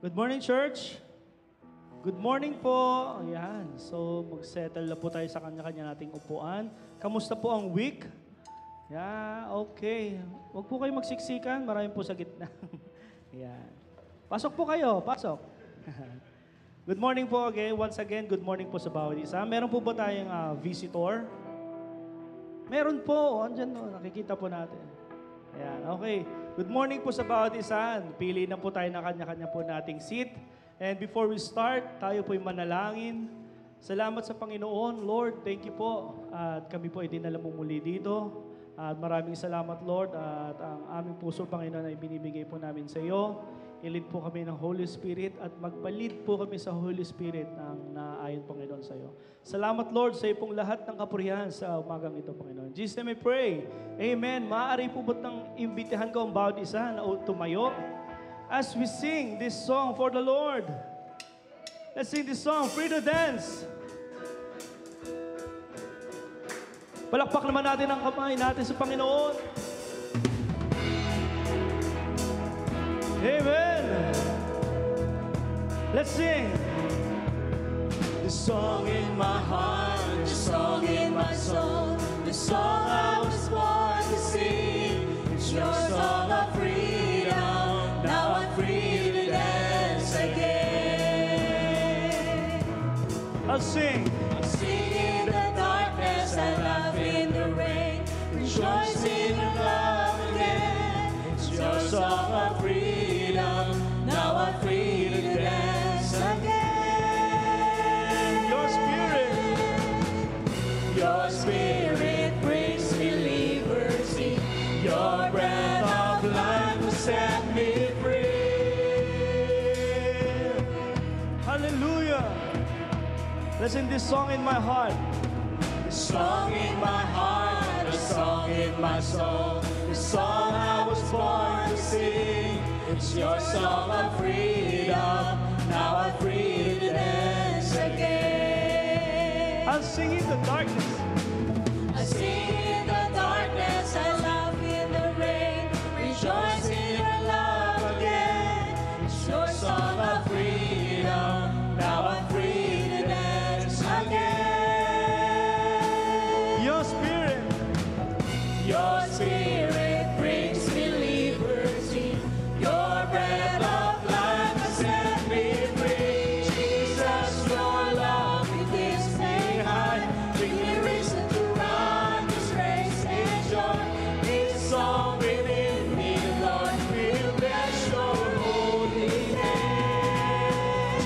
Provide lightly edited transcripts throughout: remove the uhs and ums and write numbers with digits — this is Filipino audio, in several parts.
Good morning, church. Good morning po. Ayan. So, mag-settle na po tayo sa kanya-kanya nating upuan. Kamusta po ang week? Yeah, okay. Huwag po kayo magsiksikan. Maraming po sa gitna. Ayan. Pasok po kayo. Pasok. Good morning po again. Once again, good morning po sa bawat isa. Meron po ba tayong visitor? Meron po. Andyan, nakikita po natin. Ayan, okay. Good morning po sa bawat isa. Pili na po tayo ng kanya-kanya po nating seat. And before we start, tayo po'y manalangin. Salamat sa Panginoon. Lord, thank you po. At kami po ay dinala mo muli dito. At maraming salamat, Lord. At ang aming puso, Panginoon, ay binibigay po namin sa iyo. I-lead po kami ng Holy Spirit at magpa-lead po kami sa Holy Spirit ng naayon, Panginoon, sa iyo. Salamat, Lord, sa iyo pong lahat ng kapurihan sa umagang ito, Panginoon. Jesus, I pray. Amen. Maaari po ba't nang imbitahan ko ang bawat isa na tumayo as we sing this song for the Lord. Let's sing this song, Free to Dance. Palakpak naman natin ang kamay natin sa Panginoon. Amen. Let's sing. The song in my heart, the song in my soul, the song I was born to sing. It's your song of freedom. Now I'm free to dance again. I'll sing. I sing in the darkness, I laugh in the rain, rejoice in your love again. It's your song of freedom. Now I'm free to dance again. Your spirit brings me liberty. Your breath of life will set me free. Hallelujah. Let's sing this song in my heart. The song in my heart, the song in my soul, the song I was born to sing. It's your song of freedom. Now I'm free to dance again. I'll sing in the darkness. I sing in the darkness, I laugh in the rain, rejoice in your love again. It's your song of freedom. Now I'm free to dance again. Your spirit brings me liberty. Your breath of life has set me free. Jesus, your love lifts me high. Bring me reason to run this race in joy. This song within me, Lord, will bless your holy name.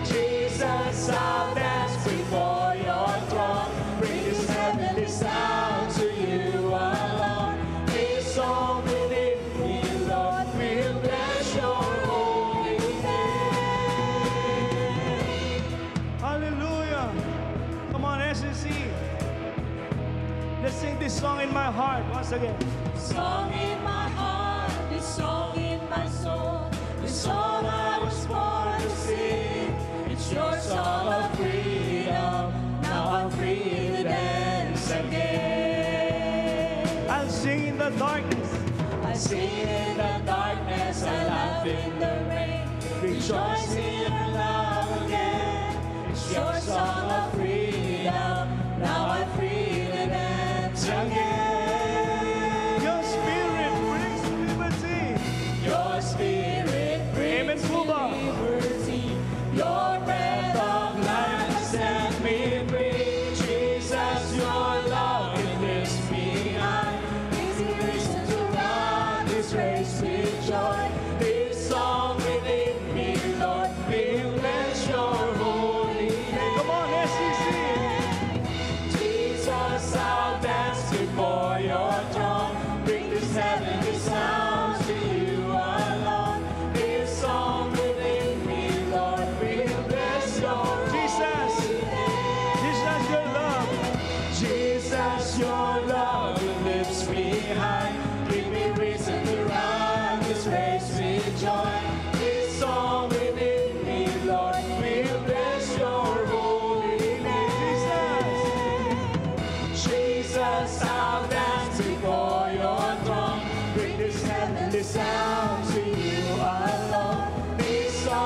Jesus, I'll dance before your throne. Bring this heavenly sound to you alone. This song within me, Lord, will bless your holy name. Hallelujah. Come on, SNC. Let's sing this song in my heart once again. Song in my heart, this song in my soul, the song I was born to sing. It's your song of freedom. Now I'm free to dance again. I'll sing in the darkness. I sing in the darkness, I laugh in the rain, rejoice in your love again. It's your song of freedom. Now I'm free to dance again. Your spirit brings liberty. Your spirit Amen brings po me ba? liberty. Your breath of life has set me free. Jesus, your love lifts me high. Gives me reason to run this race with joy. This song within me, Lord, will bless your holy name. Come on, SCC. Jesus, I'll dance before your throne. Bring this heavenly sound to you alone. This song within me, Lord, will bless your Jesus. Jesus, your love. Jesus, your love lifts me high. Give me reason to run this race with joy. This song within me, Lord, will bless your holy name. Jesus, I'll dance before your throne. Bring this heavenly sound to you alone. This song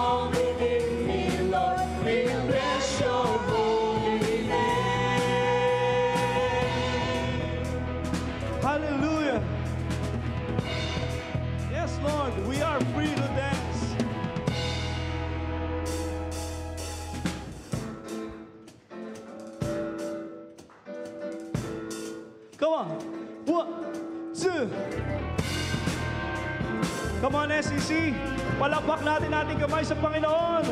Come on. 1, 2. Come on, SEC. Palakpak natin ating kamay sa Panginoon.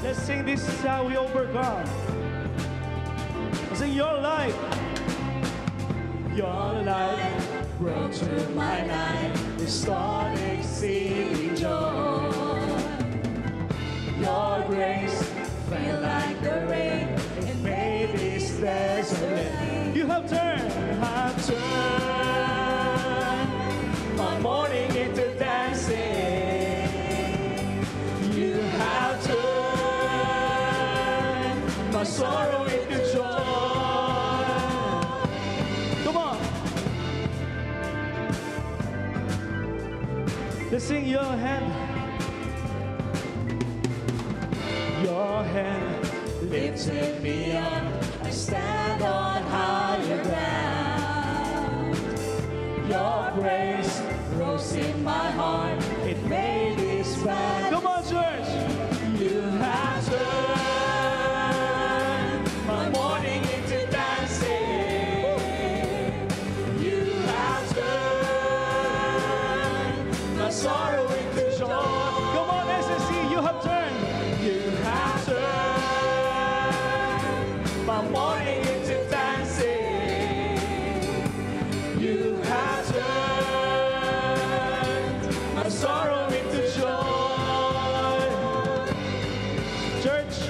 Let's sing This Is How We Overcome. Sing Your Light. Your light Broke through my night, restored exceeding joy. Your grace fell like the rain, it made this desolate. you have turned. My morning into dancing. You have turned my sorrow into joy. Come on. Let's sing Your Hand. Your hand Lifted me up, I stand on higher ground. Your grace rose in my heart, it made this bad. Come on, church. You have turned my morning into dancing. You have turned my sorrow into joy. Come on, SSC. You have turned. You have turned my morning into dancing. You have turned my sorrow into joy. Church,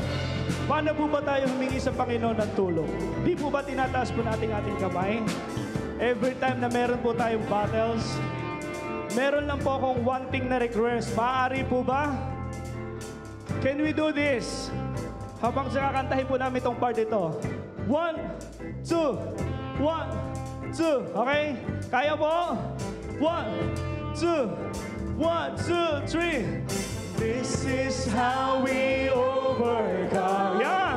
paano po ba tayo humingi sa Panginoon ng tulong? Di po ba tinataas po natin ating kamay? Every time na meron po tayong battles, meron lang po akong one thing na request. Maaari po ba? Can we do this? Habang kakantahin po namin itong part ito. 1, 2, 1, 2. Okay? Kaya po? 1, 2, 1, 2, 3. This is how we overcome. Yan!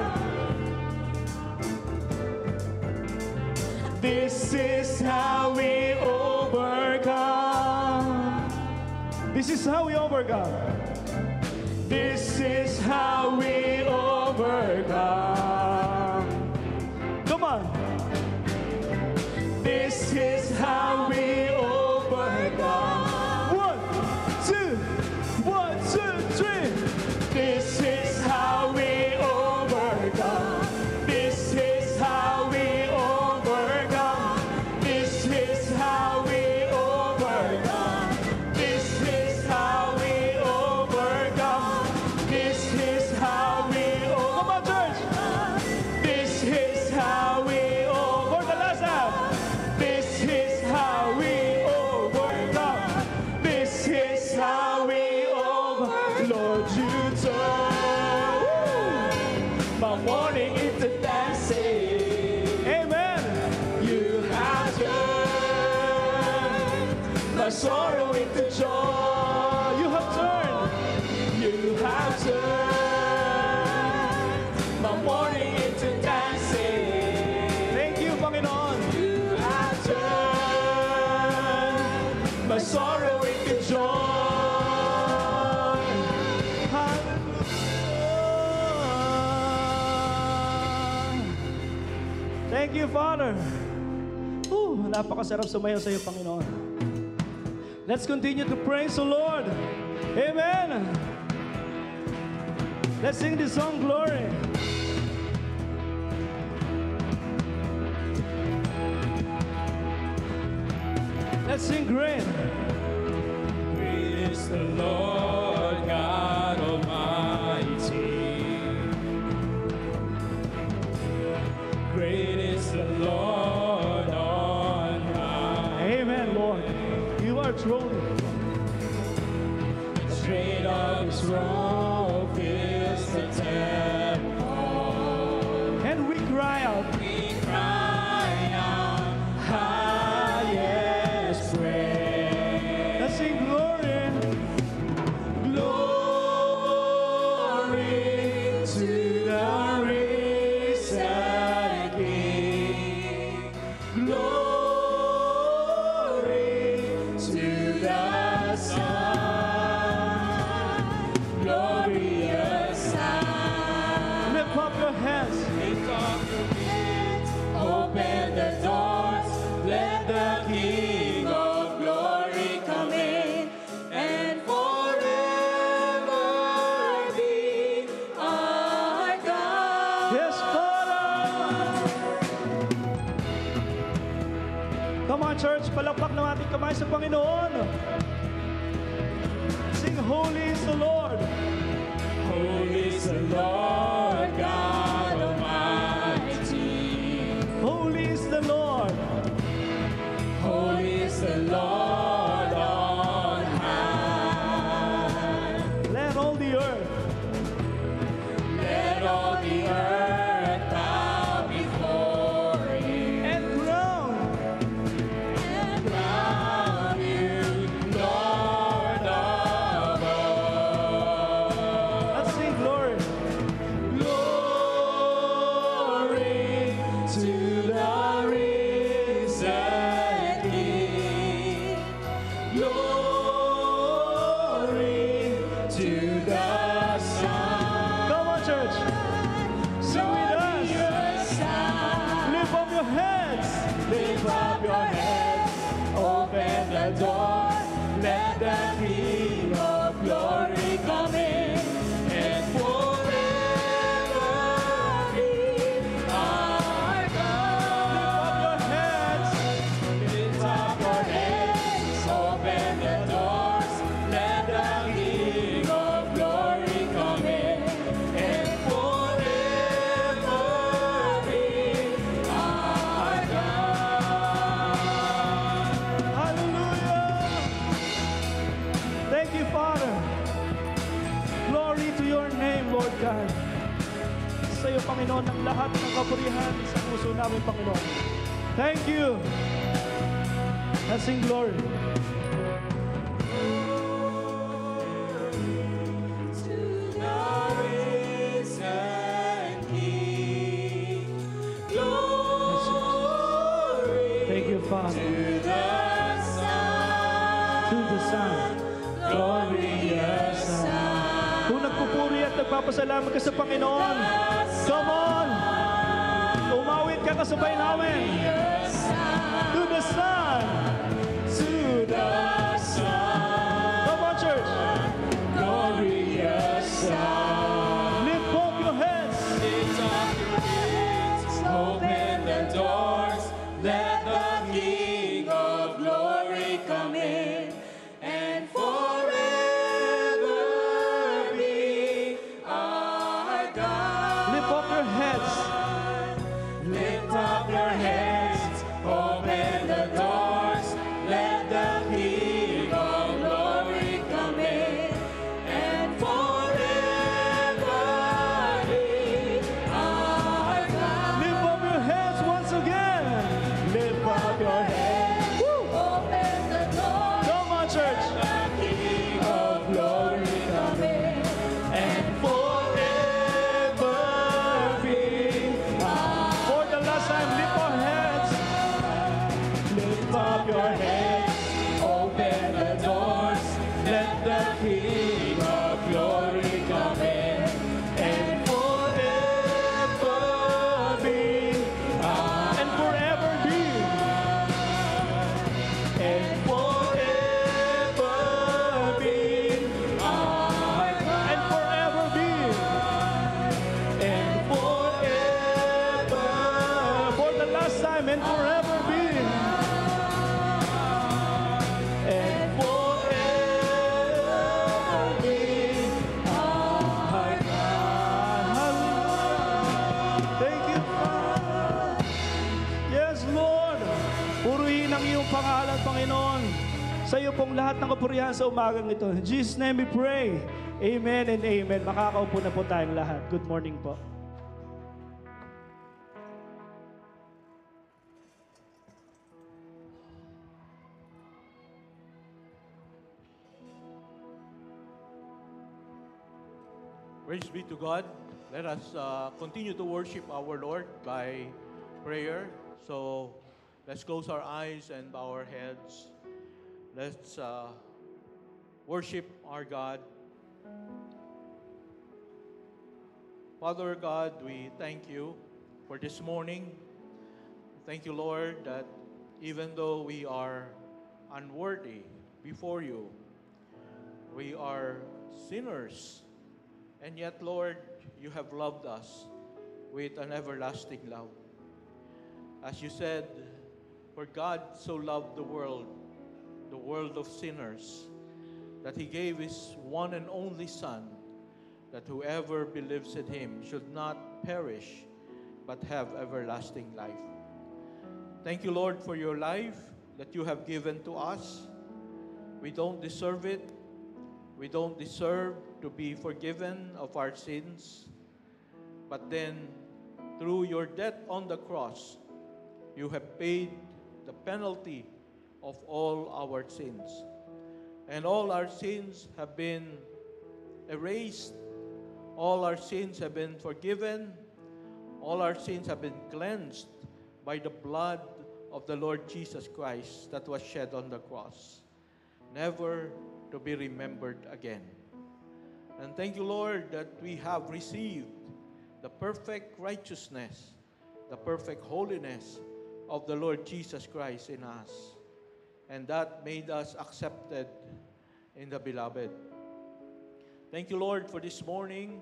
This is how we overcome. This is how we overcome. This is how we overcome. Come on. This is how we overcome. 1, 2, 1, 2, 3. This is how we overcome. This is how we overcome. This is how we overcome. This is how we overcome. This is how we overcome. Come on, church. This is how we overcome. For the last time. This is how we overcome. This is how we overcome. Lord, you turn my morning into dancing. Amen. You have turned my sorrow into joy. You have turned. You have turned my morning into dancing. Thank you, Panginoon. You have turned my sorrow into joy. Thank you, Father. Napakasarap sumayaw sa iyo, Panginoon. Let's continue to praise the Lord. Amen. Let's sing this song, Glory. Let's sing Great. Great is the Lord God Almighty. Great is the Lord on high. Amen, Lord. You are truly. The train of his robe fills the temple. And we cry out. We cry out, highest praise. Let's sing Glory. Glory to the risen King. Glory to the Son. Glorious Son. Lift up your hands. Lift up your hands, open the doors, let the King of glory come in, and forever be our God. Yes, Father! Come on, church. Palakpak ng ating kamay sa Panginoon. Sing, Holy is the Lord. Holy is the Lord God Almighty. Holy is the Lord. Holy is the Lord on high. Let all the earth Let all the earth bow before you and ground. and crown you Lord of all. Let's sing glory. Glory to the risen King. Glory to the Son. Come on, church. Sing with us. Lift up your heads. Lift up your heads, open the door, let the King of glory come in, and forever be our God. Lift up your heads. Lift up your heads, open the doors, let the King of glory come in, and forever be our God. Hallelujah. Thank you, Father. Glory to your name, Lord God. Sa iyo, Panginoon, ang lahat ng kapurihan sa puso namin, Panginoon. Thank you. Let's sing glory. To the risen King, glory Thank you, Father. to the Son, To the Son. glorious Son. Kung nagpupuri at nagpapasalamat ka sa Panginoon, come on! Umawit ka kasabay namin. To the Son. To the Son, Come on, church. glorious Son. Lift up your heads. Lift up your heads, open the doors, let the King of glory come in, and forever be our God. Lift up your heads. Lift up your heads, open the doors, let the King of glory come in, and forever be our God. Lift up your heads once again. Lift up your heads, open the doors, Come on, church. the King of glory come in, and forever be our For the last time, lift our heads. Lift up your heads, open the doors, let the King of glory come in, and forever be our And forever be. and forever be our And forever be. and forever For the last time, and forever be. and forever be our Thank you, Father. Yes, Lord. Purihin ang iyong pangalan, Panginoon. Sa iyo pong lahat ng kapurihan sa umagang ito. In Jesus' name we pray. Amen and amen. Makakaupo na po tayong lahat. Good morning po. Praise be to God. Let us continue to worship our Lord by prayer. So let's close our eyes and bow our heads. Let's worship our God. Father God, we thank you for this morning. Thank you, Lord, that even though we are unworthy before you, we are sinners, and yet, Lord, you have loved us with an everlasting love. As you said, for God so loved the world of sinners, that He gave His one and only Son, that whoever believes in Him should not perish, but have everlasting life. Thank you, Lord, for your life that you have given to us. We don't deserve it. We don't deserve to be forgiven of our sins. But then, through your death on the cross, you have paid the penalty of all our sins. And all our sins have been erased. All our sins have been forgiven. All our sins have been cleansed by the blood of the Lord Jesus Christ that was shed on the cross, never to be remembered again. And thank you, Lord, that we have received the perfect righteousness, the perfect holiness of the Lord Jesus Christ in us. And that made us accepted in the Beloved. Thank you, Lord, for this morning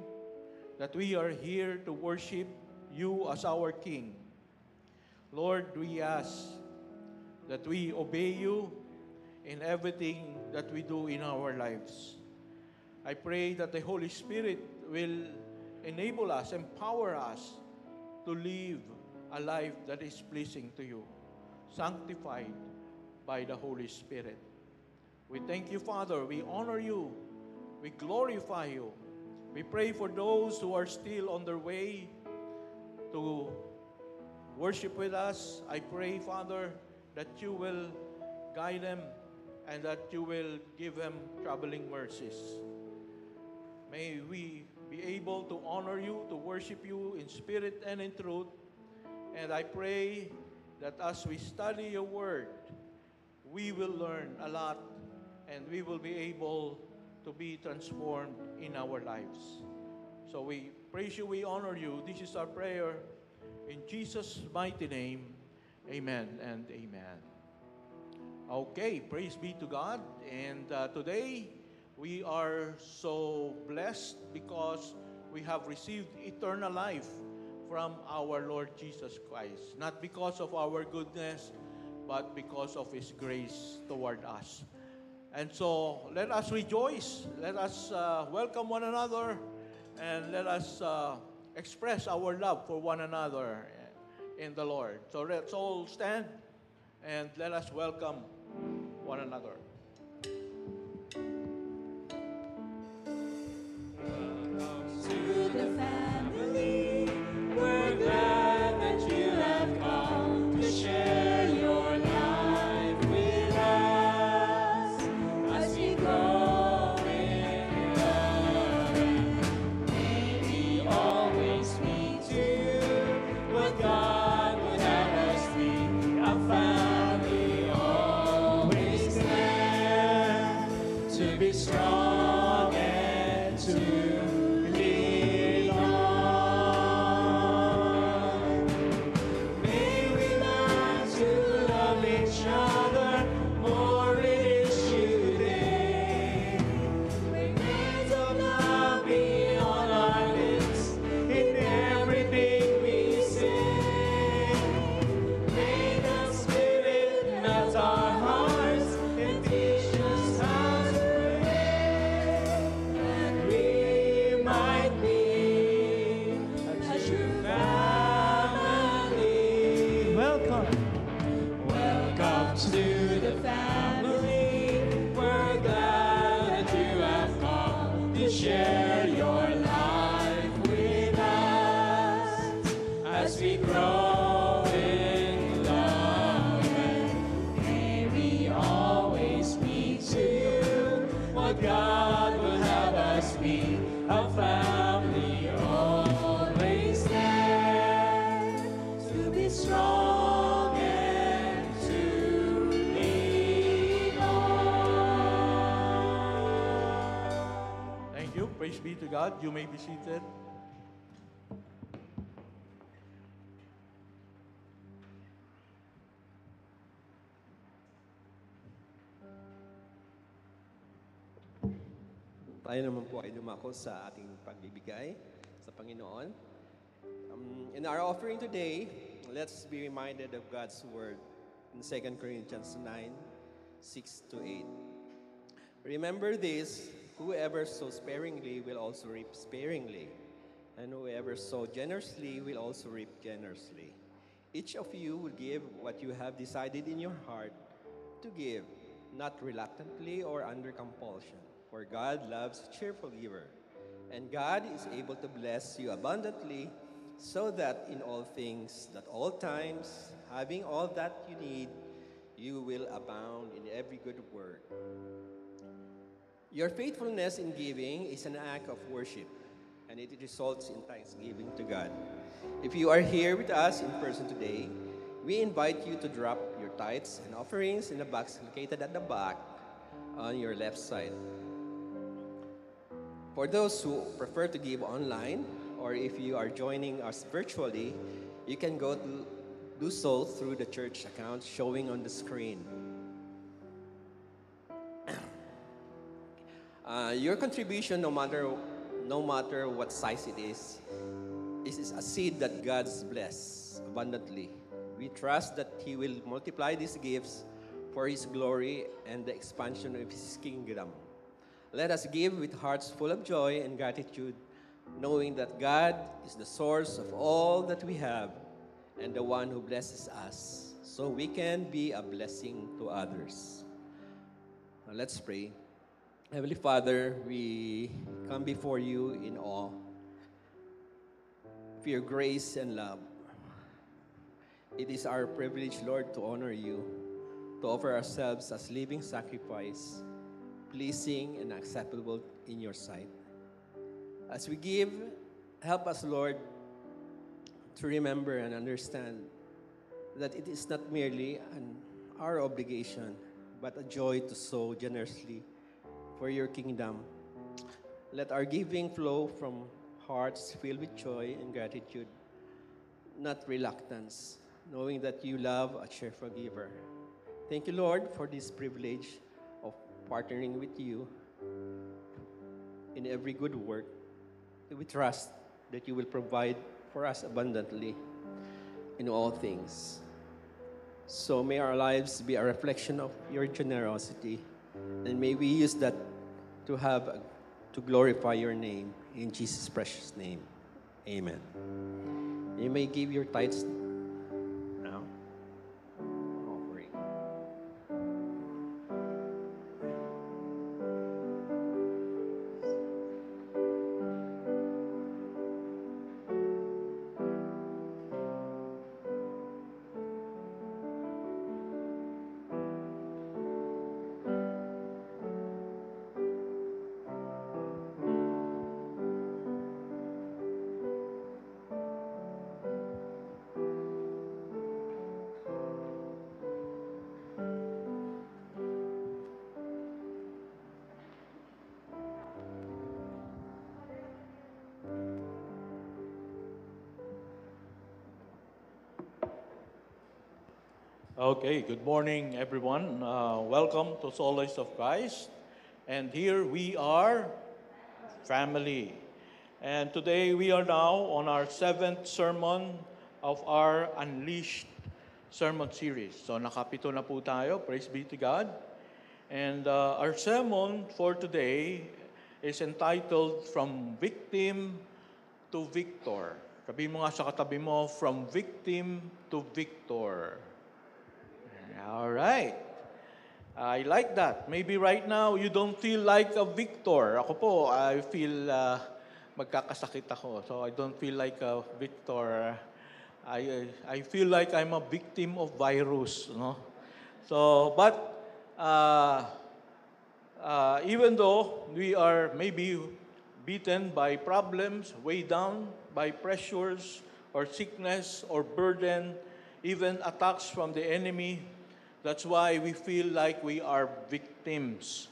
that we are here to worship you as our King. Lord, we ask that we obey you in everything that we do in our lives. I pray that the Holy Spirit will enable us, empower us to live a life that is pleasing to you, sanctified by the Holy Spirit. We thank you, Father. We honor you. We glorify you. We pray for those who are still on their way to worship with us. I pray, Father, that you will guide them and that you will give them traveling mercies. May we be able to honor you, to worship you in spirit and in truth. And I pray that as we study your word, we will learn a lot and we will be able to be transformed in our lives. So we praise you, we honor you. This is our prayer. In Jesus' mighty name, amen and amen. Okay, praise be to God. And today, we are so blessed because we have received eternal life from our Lord Jesus Christ. Not because of our goodness, but because of His grace toward us. And so, let us rejoice. Let us welcome one another. And let us express our love for one another in the Lord. So let's all stand and let us welcome one another. To the family, we're glad that you have come to share your life with us as we grow in love. May we always be to what God would have us be, a family always there to be strong and to share your life with us as we grow in love. And may we always be to what God will have us be, a family always there to be strong and to lean on. Thank you. Praise be to God. You may be seated. Tayo naman po ay dumako sa ating pagbibigay sa Panginoon. In our offering today, let's be reminded of God's word in 2 Corinthians 9, 6 to 8. Remember this, whoever sows sparingly will also reap sparingly, and whoever sows generously will also reap generously. Each of you will give what you have decided in your heart to give, not reluctantly or under compulsion. For God loves a cheerful giver, and God is able to bless you abundantly, so that in all things, at all times, having all that you need, you will abound in every good work. Your faithfulness in giving is an act of worship, and it results in thanksgiving to God. If you are here with us in person today, we invite you to drop your tithes and offerings in the box located at the back on your left side. For those who prefer to give online, or if you are joining us virtually, you can do so through the church account showing on the screen. Your contribution, no matter what size it is a seed that God's bless abundantly. We trust that He will multiply these gifts for His glory and the expansion of His kingdom. Let us give with hearts full of joy and gratitude, knowing that God is the source of all that we have and the one who blesses us, so we can be a blessing to others. Now let's pray. Heavenly Father, we come before you in awe of your grace and love. It is our privilege, Lord, to honor you, to offer ourselves as living sacrifice, pleasing and acceptable in your sight. As we give, help us, Lord, to remember and understand that it is not merely our obligation, but a joy to sow generously for your kingdom. Let our giving flow from hearts filled with joy and gratitude, not reluctance, knowing that you love a cheerful giver. Thank you, Lord, for this privilege of partnering with you in every good work. We trust that you will provide for us abundantly in all things. So may our lives be a reflection of your generosity, and may we use that to glorify your name in Jesus' precious name. Amen. You may give your tithes now. Offering. Okay, good morning, everyone. Welcome to Solace of Christ. And here we are, family. And today we are now on our 7th sermon of our Unleashed sermon series. So nakapito na po tayo, praise be to God. And our sermon for today is entitled From Victim to Victor. Sabihin mo nga sa katabi mo, From Victim to Victor. All right. I like that. Maybe right now you don't feel like a victor. Ako po, I feel magkakasakit ako. So I don't feel like a victor. I feel like I'm a victim of virus, no? So, but even though we are maybe beaten by problems, weighed down by pressures or sickness or burden, even attacks from the enemy, that's why we feel like we are victims.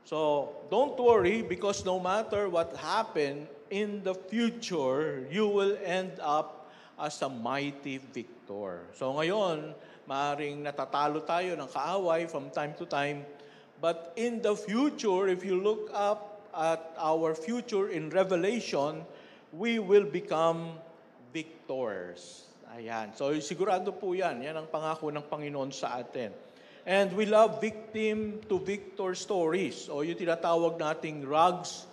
So don't worry, because no matter what happened in the future, you will end up as a mighty victor. So ngayon, maaring natatalo tayo ng kaaway from time to time, but in the future, if you look up at our future in Revelation, we will become victors. Ayan. So sigurado po yan. Yan ang pangako ng Panginoon sa atin. And we love victim to victor stories. O yung tinatawag nating rags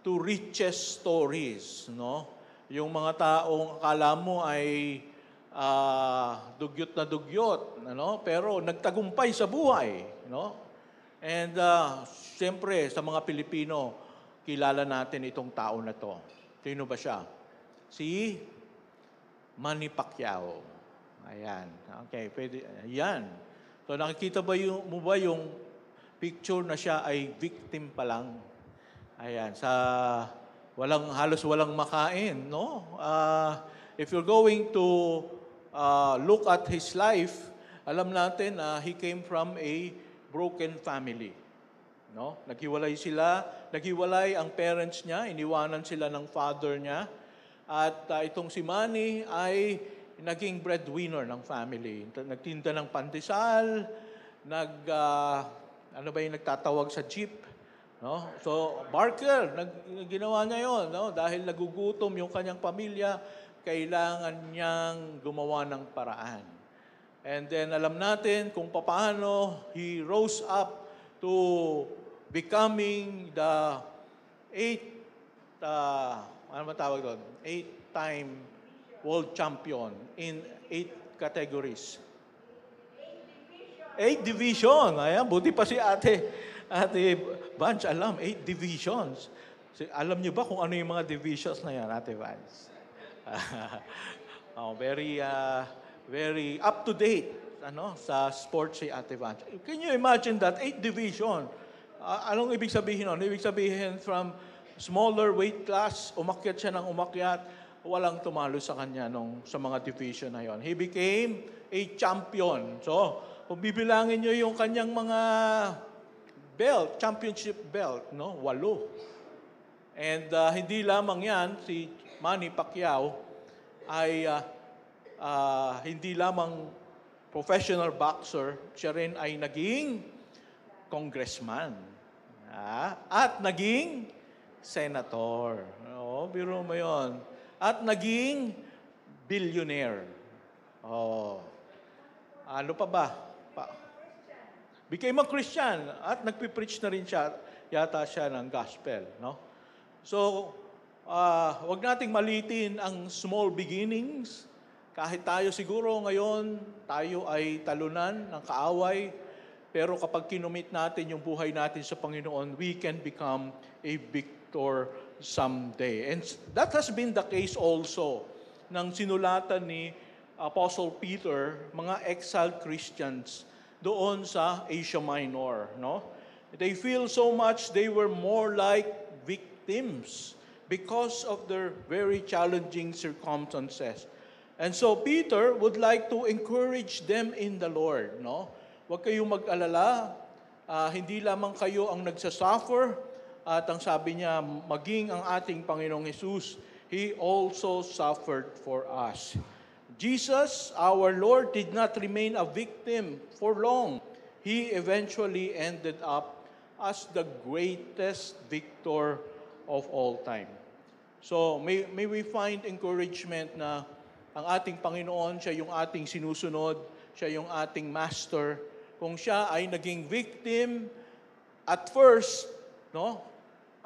to riches stories. No? Yung mga taong akala mo ay dugyot na dugyot. Ano? Pero nagtagumpay sa buhay. No? And siyempre, sa mga Pilipino, kilala natin itong tao na to. Sino ba siya? Si Manny Pacquiao. Ayan. Okay, pwede. Ayan. So nakikita mo ba yung picture na siya ay victim pa lang? Ayan. Halos walang makain, no? If you're going to look at his life, alam natin na he came from a broken family. No? Naghiwalay ang parents niya, iniwanan sila ng father niya. At itong si Manny ay naging breadwinner ng family. Nagtinda ng pandesal, ano ba yung nagtatawag sa jeep? No? So, barker, ginawa niya yon, no? Dahil nagugutom yung kanyang pamilya, kailangan niyang gumawa ng paraan. And then, alam natin kung paano he rose up to becoming the eight-time world champion in 8 categories. 8 division. Ayan, buti pa si Ate Vance, alam, 8 divisions. Alam niyo ba kung ano yung mga divisions na yan, Ate Vance? Very up to date sa sports si Ate Vance. Can you imagine that? 8 division. Anong ibig sabihin nun? Ibig sabihin from smaller weight class, umakyat siya ng umakyat, walang tumalo sa kanya sa mga division na yon. He became a champion. So, kung bibilangin nyo yung kanyang mga belt, championship belt, 8. And hindi lamang yan, si Manny Pacquiao ay hindi lamang professional boxer, siya rin ay naging congressman. At naging senator. Biro mo yun. At naging billionaire. Ano pa ba? Became a Christian. At nagpipreach na rin siya, yata siya ng gospel. No? So, wag nating malitin ang small beginnings. Kahit tayo siguro ngayon, tayo ay talunan ng kaaway, pero kapag kinumit natin yung buhay natin sa Panginoon, we can become a victor someday. And that has been the case also ng sinulatan ni Apostle Peter, mga exiled Christians doon sa Asia Minor. No? They feel so much they were more like victims because of their very challenging circumstances. And so Peter would like to encourage them in the Lord. No? Huwag kayong mag-alala. Hindi lamang kayo ang nagsasuffer. At ang sabi niya, maging ang ating Panginoong Jesus, He also suffered for us. Jesus, our Lord, did not remain a victim for long. He eventually ended up as the greatest victor of all time. So may we find encouragement na ang ating Panginoon, siya yung ating sinusunod, siya yung ating master. Kung siya ay naging victim at first, no?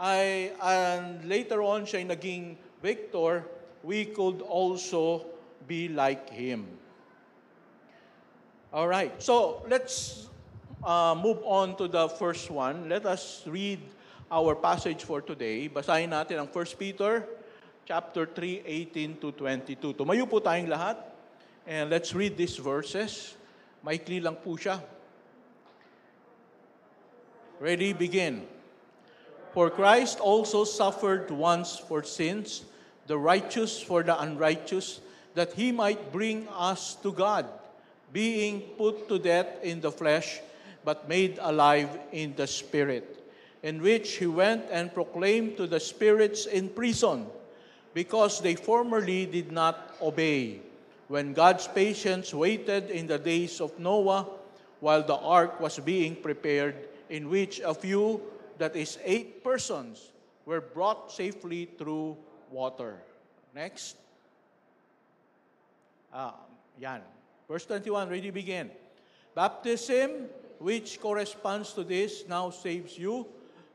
And later on siya ay naging victor, we could also be like him. All right. So let's move on to the first one. Let us read our passage for today. Basahin natin ang 1 Peter chapter 3, 18 to 22. Tumayo po tayong lahat. And let's read these verses. Maikli lang po siya. Ready, begin. For Christ also suffered once for sins, the righteous for the unrighteous, that He might bring us to God, being put to death in the flesh, but made alive in the Spirit, in which He went and proclaimed to the spirits in prison, because they formerly did not obey, when God's patience waited in the days of Noah, while the ark was being prepared, in which a few, that is 8 persons, were brought safely through water. Next. Yan. Verse 21, ready begin. Baptism, which corresponds to this, now saves you,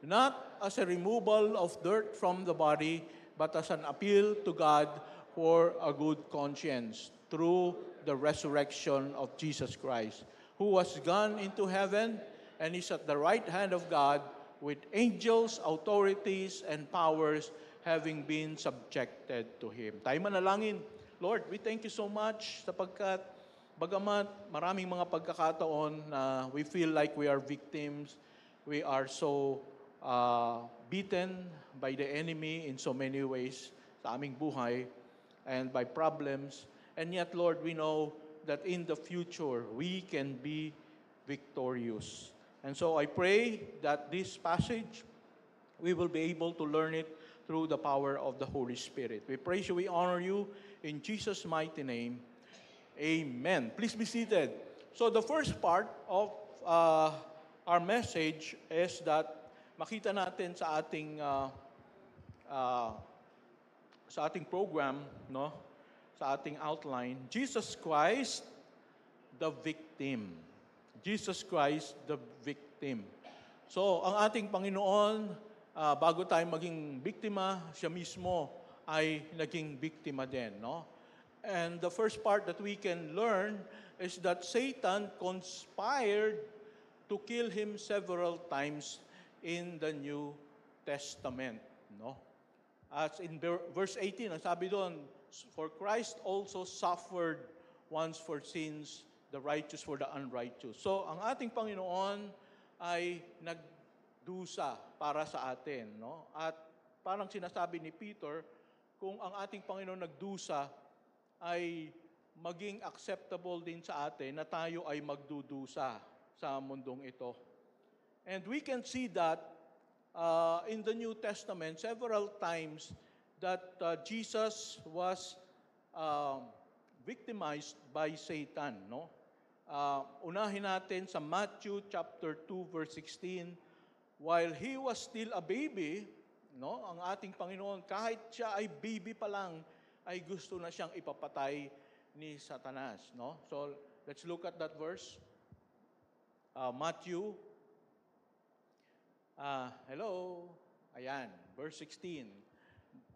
not as a removal of dirt from the body, but as an appeal to God for a good conscience through the resurrection of Jesus Christ, who was gone into heaven and is at the right hand of God with angels, authorities, and powers having been subjected to Him. Tayo manalangin. Lord, we thank you so much sapagkat bagamat maraming mga pagkakataon na we feel like we are victims, we are so beaten by the enemy in so many ways sa aming buhay and by problems. And yet, Lord, we know that in the future, we can be victorious. And so I pray that this passage, we will be able to learn it through the power of the Holy Spirit. We praise you, we honor you in Jesus' mighty name. Amen. Please be seated. So the first part of our message is that makita natin sa ating program, no, sa ating outline, Jesus Christ, the victim. Jesus Christ, the victim. So ang ating Panginoon, bago tayo maging biktima, siya mismo ay naging biktima din, no? And the first part that we can learn is that Satan conspired to kill him several times in the New Testament. No? As in verse 18, ang sabi doon, for Christ also suffered once for sins, the righteous for the unrighteous. So, ang ating Panginoon ay nagdusa para sa atin. No? At parang sinasabi ni Peter, kung ang ating Panginoon nagdusa, ay maging acceptable din sa atin na tayo ay magdudusa sa mundong ito. And we can see that in the New Testament several times that Jesus was victimized by Satan. No? Unahin natin sa Matthew chapter 2 verse 16, while he was still a baby, no, ang ating Panginoon, kahit siya ay baby pa lang, ay gusto na siyang ipapatay ni Satanas, no? So, let's look at that verse. Matthew. Hello. Ayan, verse 16.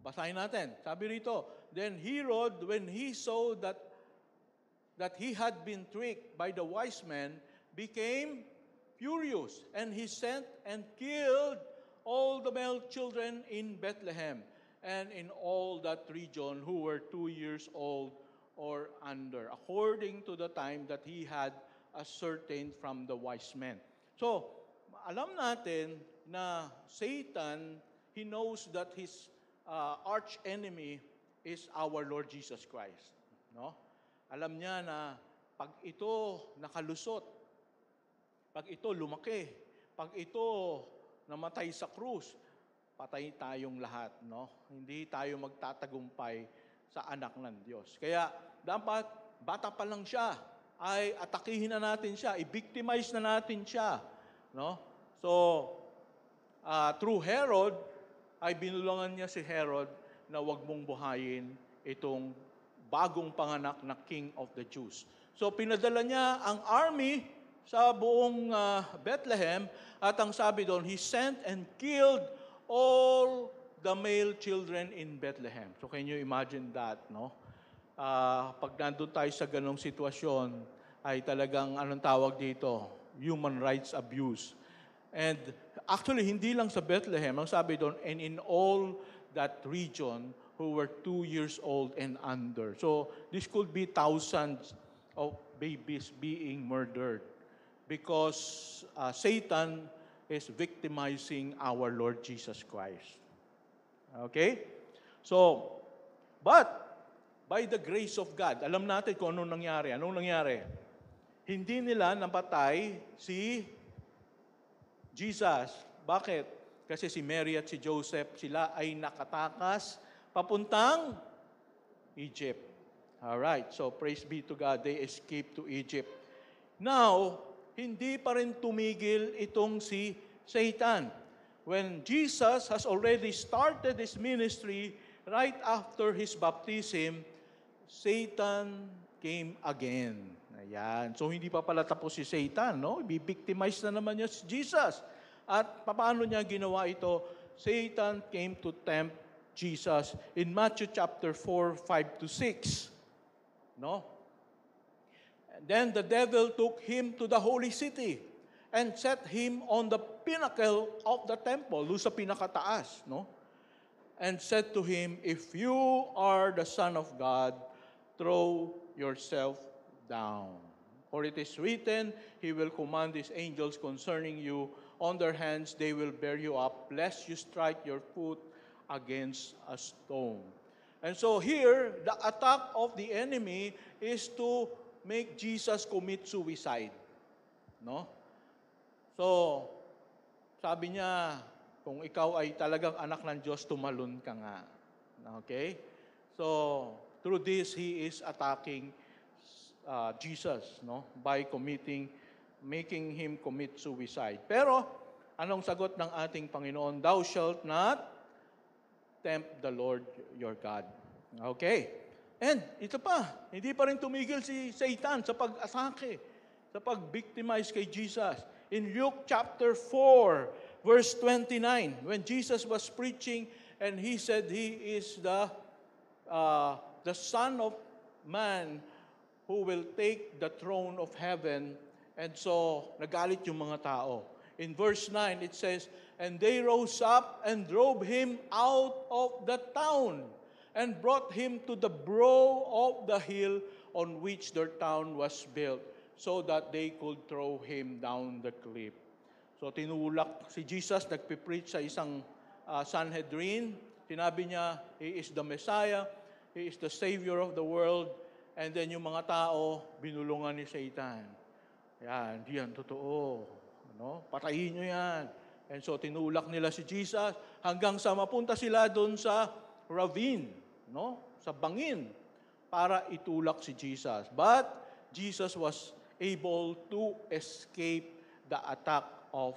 Basahin natin. Sabi rito, then Herod, when he saw that he had been tricked by the wise men, became furious, and he sent and killed all the male children in Bethlehem and in all that region who were 2 years old or under, according to the time that he had ascertained from the wise men. So, alam natin na Satan, he knows that his arch enemy is our Lord Jesus Christ. No? Alam niya na pag ito nakalusot, pag ito lumaki, pag ito namatay sa krus, patay tayong lahat, no? Hindi tayo magtatagumpay sa anak ng Diyos. Kaya dapat bata pa lang siya, ay atakihin na natin siya, i-victimize na natin siya, no? So through Herod, ay binulungan niya si Herod na wag mong buhayin itong bagong panganak na King of the Jews. So pinadala niya ang army sa buong Bethlehem at ang sabi doon, he sent and killed all the male children in Bethlehem. So can you imagine that, no? Pag nandun tayo sa ganong sitwasyon, ay talagang, anong tawag dito? Human rights abuse. And actually, hindi lang sa Bethlehem, ang sabi doon, and in all that region who were 2 years old and under. So this could be thousands of babies being murdered because Satan is victimizing our Lord Jesus Christ. Okay? So, but, by the grace of God, alam natin kung anong nangyari. Anong nangyari? Hindi nila napatay si Jesus. Bakit? Kasi si Mary at si Joseph, sila ay nakatakas papuntang Egypt. Alright, so praise be to God, they escaped to Egypt. Now, hindi pa rin tumigil itong si Satan. when Jesus has already started his ministry, right after his baptism, Satan came again. Ayan. So, hindi pa pala tapos si Satan, no? Bibictimize na naman niya si Jesus. At paano niya ginawa ito? Satan came to tempt Jesus in Matthew chapter 4, 5 to 6. No? And then the devil took him to the holy city and set him on the pinnacle of the temple, doon sa pinakataas, no? And said to him, "If you are the Son of God, throw yourself down. For it is written, He will command His angels concerning you. On their hands they will bear you up, lest you strike your foot against a stone." And so here, the attack of the enemy is to make Jesus commit suicide. No? So, sabi niya, kung ikaw ay talagang anak ng Diyos, tumalon ka nga. Okay? So, through this, he is attacking Jesus, no? By making him commit suicide. Pero, anong sagot ng ating Panginoon? Thou shalt not tempt the Lord your God. Okay. And, ito pa, hindi pa rin tumigil si Satan sa pag-atake, sa pag-victimize kay Jesus. In Luke chapter 4, verse 29, when Jesus was preaching and he said he is the Son of Man who will take the throne of heaven. And so, nagalit yung mga tao. In verse 9, it says, "And they rose up and drove him out of the town and brought him to the brow of the hill on which their town was built, so that they could throw him down the cliff." So, tinulak si Jesus, nagpipreach sa isang Sanhedrin. Sinabi niya, He is the Messiah, He is the Savior of the world. And then yung mga tao, binulungan ni Satan. Yan, di yan totoo. Ano? Patayin nyo yan. And so, tinulak nila si Jesus hanggang sa mapunta sila doon sa ravine, no? Sa bangin, para itulak si Jesus. But, Jesus was able to escape the attack of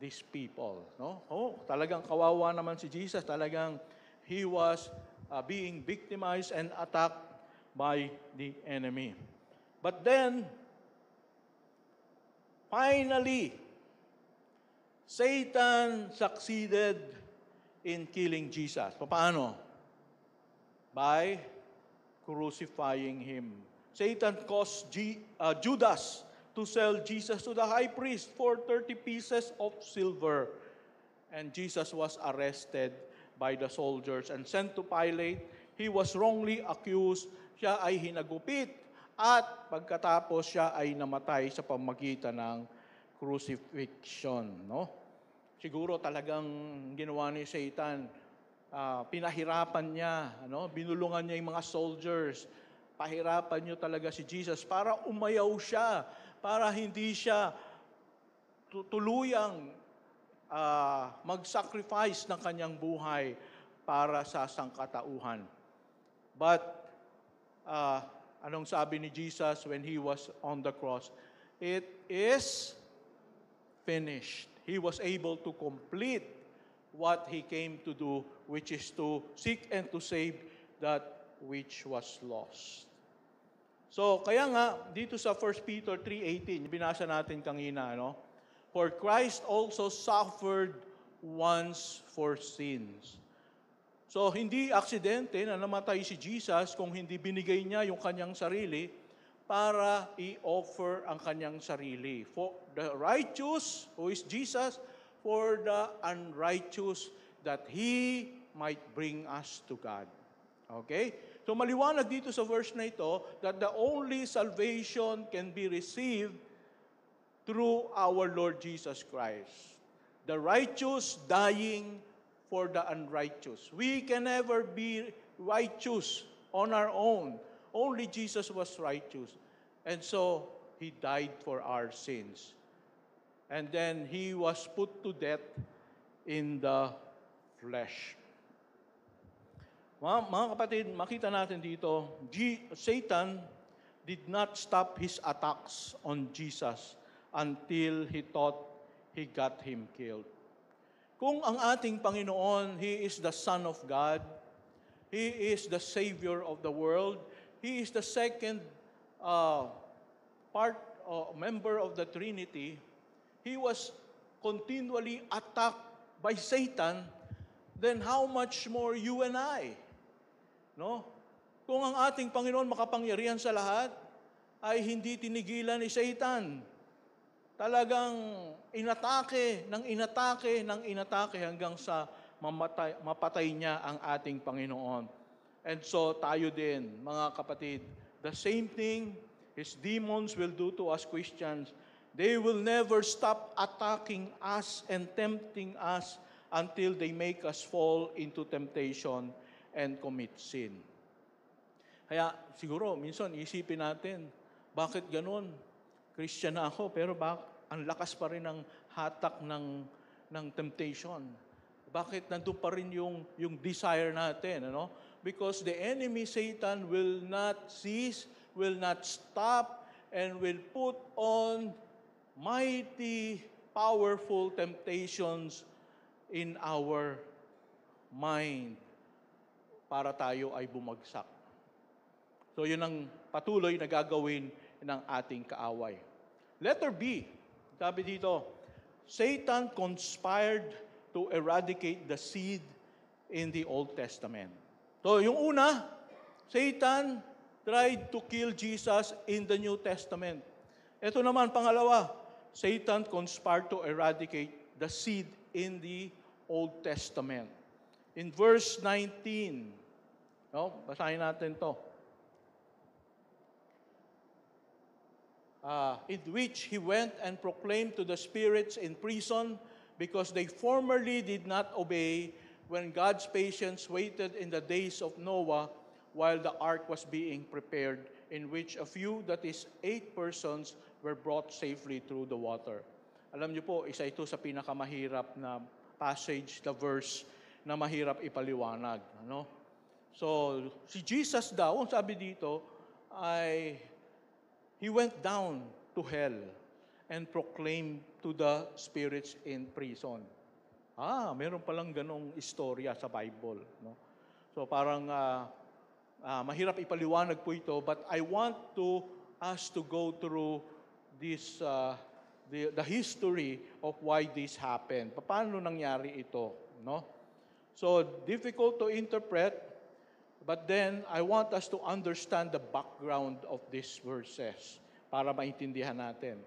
these people, no? Oh, talagang kawawa naman si Jesus. Talagang he was being victimized and attacked by the enemy. But then, finally, Satan succeeded in killing Jesus. Paano? By crucifying him. Satan caused Judas to sell Jesus to the high priest for 30 pieces of silver. And Jesus was arrested by the soldiers and sent to Pilate. He was wrongly accused. Siya ay hinagupit. At pagkatapos siya ay namatay sa pamagitan ng crucifixion. No? Siguro talagang ginawa ni Satan, pinahirapan niya, ano? Binulungan niya yung mga soldiers. Pahirapan niyo talaga si Jesus para umayaw siya, para hindi siya tuluyang mag-sacrifice ng kanyang buhay para sa sangkatauhan. But, anong sabi ni Jesus when he was on the cross? It is finished. He was able to complete what he came to do, which is to seek and to save that which was lost. So, kaya nga, dito sa 1 Peter 3:18, binasa natin kanina, no? For Christ also suffered once for sins. So, hindi aksidente na namatay si Jesus kung hindi binigay niya yung kanyang sarili para i-offer ang kanyang sarili. For the righteous, who is Jesus, for the unrighteous, that He might bring us to God. Okay? So, maliwanag dito sa verse na ito that the only salvation can be received through our Lord Jesus Christ. The righteous dying for the unrighteous. We can never be righteous on our own. Only Jesus was righteous. And so, He died for our sins. And then, He was put to death in the flesh. Mga kapatid, makita natin dito, Satan did not stop his attacks on Jesus until he thought he got him killed. Kung ang ating Panginoon, He is the Son of God, He is the Savior of the world, He is the second member of the Trinity, He was continually attacked by Satan, then how much more you and I? No? Kung ang ating Panginoon makapangyarihan sa lahat, ay hindi tinigilan ni Satan. Talagang inatake hanggang sa mapatay niya ang ating Panginoon. And so tayo din, mga kapatid, the same thing His demons will do to us Christians. They will never stop attacking us and tempting us until they make us fall into temptation and commit sin. Kaya siguro, minsan isipin natin, bakit ganun? Christian na ako, pero ang lakas pa rin ng hatak ng temptation. Bakit nandun pa rin yung desire natin? Ano? Because the enemy, Satan, will not cease, will not stop, and will put on mighty, powerful temptations in our mind para tayo ay bumagsak. So yun ang patuloy na gagawin ng ating kaaway. Letter B, sabi dito, Satan conspired to eradicate the seed in the Old Testament. So yung una, Satan tried to kill Jesus in the New Testament. Ito naman, pangalawa, Satan conspired to eradicate the seed in the Old Testament. In verse 19, basahin natin to. In which he went and proclaimed to the spirits in prison, because they formerly did not obey when God's patience waited in the days of Noah while the ark was being prepared, in which a few, that is 8 persons, were brought safely through the water. Alam niyo po, isa ito sa pinakamahirap na passage, the verse na mahirap ipaliwanag. Ano? So, si Jesus daw, ang sabi dito, ay He went down to hell and proclaimed to the spirits in prison. Meron palang ganong istorya sa Bible. No? So parang mahirap ipaliwanag po ito, but I want us to go through this, the history of why this happened. Paano nangyari ito? No? So difficult to interpret, but then, I want us to understand the background of these verses para maintindihan natin.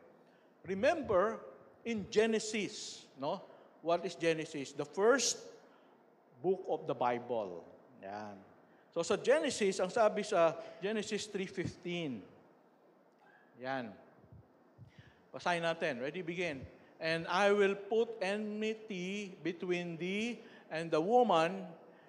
Remember, in Genesis, no? What is Genesis? The first book of the Bible. Yan. So sa Genesis, ang sabi sa Genesis 3:15. Yan. Basahin natin. Ready? Begin. And I will put enmity between thee and the woman,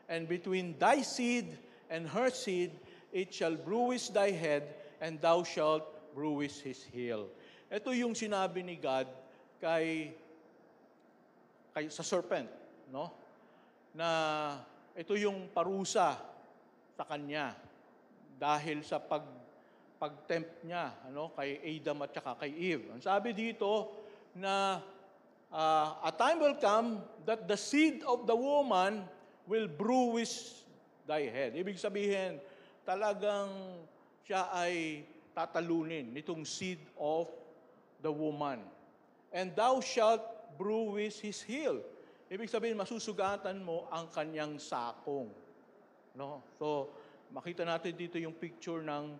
and between thy seed and her seed, it shall bruise thy head, and thou shalt bruise his heel. Ito yung sinabi ni God sa serpent, no? Na ito yung parusa sa kanya dahil sa pag-tempt niya, kay Adam at saka kay Eve. Ang sabi dito na a time will come that the seed of the woman will bruise thy head. Ibig sabihin, talagang siya ay tatalunin nitong seed of the woman. And thou shalt bruise his heel. Ibig sabihin, masusugatan mo ang kanyang sakong. No? So, makita natin dito yung picture ng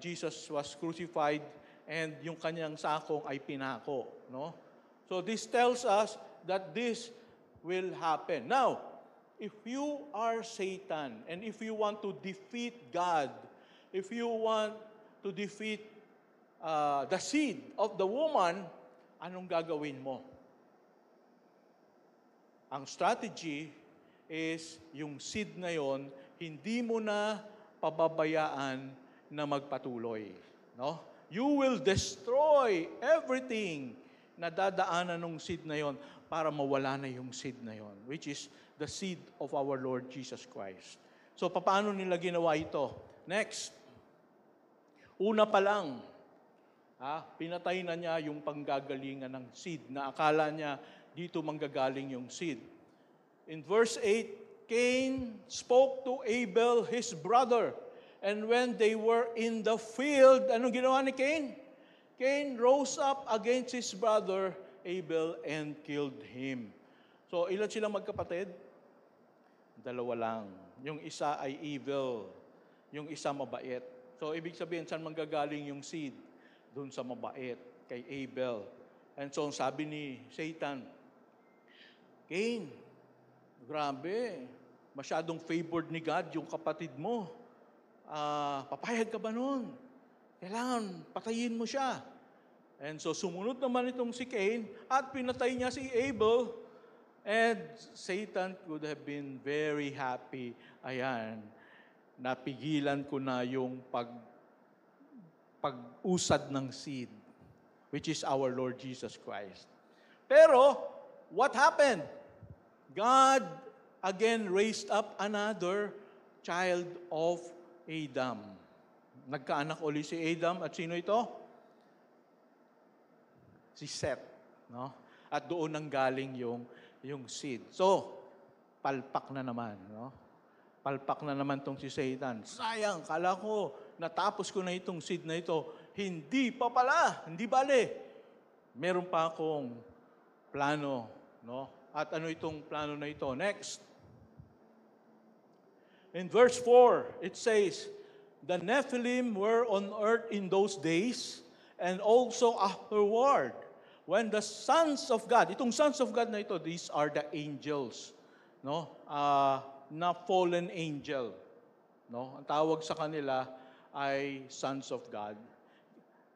Jesus was crucified and yung kanyang sakong ay pinako. No? So, this tells us that this will happen. Now, if you are Satan, and if you want to defeat God, if you want to defeat the seed of the woman, anong gagawin mo? Ang strategy is yung seed na yon, hindi mo na pababayaan na magpatuloy. No? You will destroy everything na dadaanan ng seed na yon para mawala na yung seed na yon, which is the seed of our Lord Jesus Christ. So, paano nila ginawa ito? Next, una pa lang, pinatay na niya yung panggagalingan ng seed na akala niya dito manggagaling yung seed. In verse 8, Cain spoke to Abel, his brother. And when they were in the field, anong ginawa ni Cain? Cain rose up against his brother Abel and killed him. So, ilan silang magkapatid? Dalawa lang. Yung isa ay evil. Yung isa mabait. So, ibig sabihin, saan manggagaling yung seed? Doon sa mabait, kay Abel. And so, sabi ni Satan, Cain, grabe, masyadong favored ni God yung kapatid mo. Papayag ka ba nun? Kailangan, patayin mo siya. And so, sumunod naman itong si Cain at pinatay niya si Abel. And Satan could have been very happy. Ayan, napigilan ko na yung pag-usad ng seed, which is our Lord Jesus Christ. Pero, what happened? God again raised up another child of Adam. Nagkaanak uli si Adam at sino ito? Si Seth, no? At doon nanggaling yung seed. So, palpak na naman, no? Palpak na naman tong si Satan. Sayang, kala ko natapos ko na itong seed na ito. Hindi pa pala, hindi bale. Meron pa akong plano, no? At ano itong plano na ito? Next. In verse 4, it says, the Nephilim were on earth in those days, and also afterward, when the sons of God, itong sons of God na ito, these are the angels, no? Na fallen angel, no? Ang tawag sa kanila ay sons of God.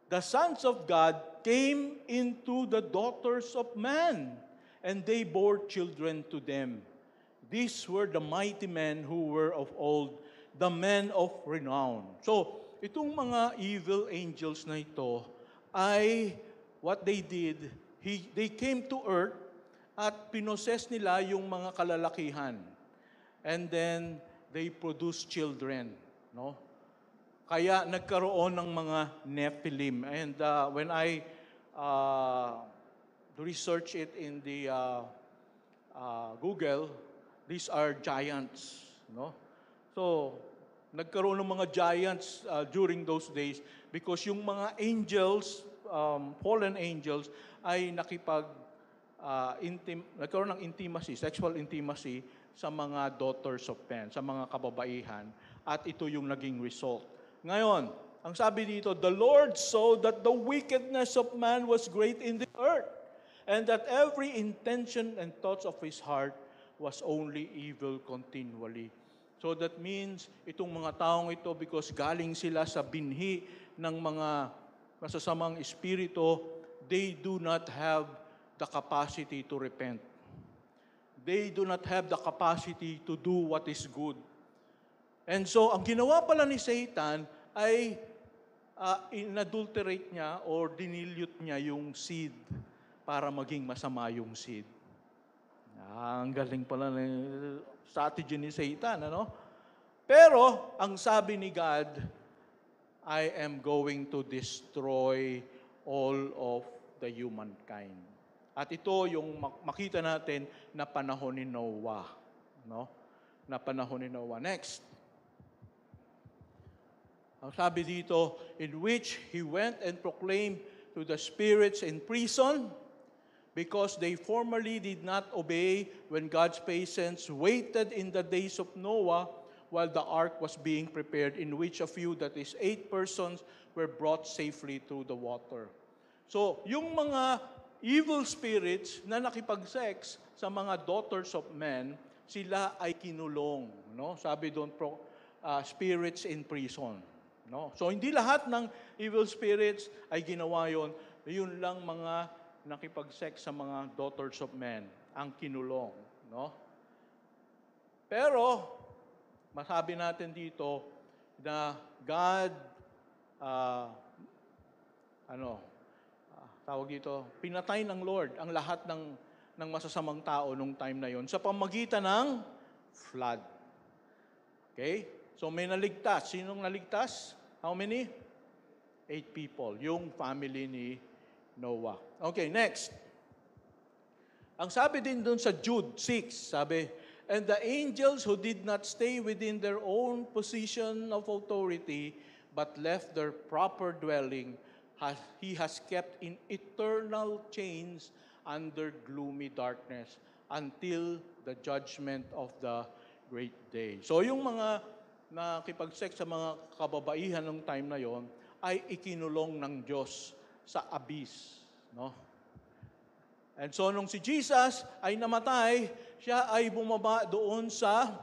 The sons of God came into the daughters of man, and they bore children to them. These were the mighty men who were of old, the men of renown. So, itong mga evil angels na ito ay what they did, they came to earth at pinoses nila yung mga kalalakihan. And then, they produced children. No? Kaya nagkaroon ng mga Nephilim. And when I research it in the Google, these are giants. No? So, nagkaroon ng mga giants during those days because yung mga angels, fallen angels, ay nagkaroon ng intimacy, sexual intimacy sa mga daughters of men, sa mga kababaihan, at ito yung naging result. Ngayon, ang sabi dito, the Lord saw that the wickedness of man was great in the earth, and that every intention and thoughts of his heart was only evil continually. So that means, itong mga taong ito, because galing sila sa binhi ng mga masasamang espiritu, they do not have the capacity to repent. They do not have the capacity to do what is good. And so, ang ginawa pala ni Satan ay inadulterate niya or dinilute niya yung seed para maging masama yung seed. Ang galing pala ng strategy ni Satan, ano? Pero, ang sabi ni God, I am going to destroy all of the humankind. At ito yung makita natin na panahon ni Noah. No? Na panahon ni Noah. Next. Ang sabi dito, in which he went and proclaimed to the spirits in prison, because they formerly did not obey when God's patience waited in the days of Noah while the ark was being prepared, in which a few, that is 8 persons, were brought safely through the water. So, yung mga evil spirits na nakipag-sex sa mga daughters of men, sila ay kinulong. No? Sabi doon, spirits in prison. No? So, hindi lahat ng evil spirits ay ginawa yon. Yun lang mga nakipag-sex sa mga daughters of men ang kinulong. No? Pero, masabi natin dito na God, tawag dito, pinatay ng Lord ang lahat ng masasamang tao nung time na yon sa pamagitan ng flood. Okay? So may naligtas. Sinong naligtas? How many? 8 people. Yung family ni Noah. Okay, next. Ang sabi din dun sa Jude 6, sabi, "And the angels who did not stay within their own position of authority, but left their proper dwelling, he has kept in eternal chains under gloomy darkness until the judgment of the great day." So yung mga nakipag-sex sa mga kababaihan ng time na yon ay ikinulong ng Diyos sa abyss, no? And so nung si Jesus ay namatay, siya ay bumaba doon sa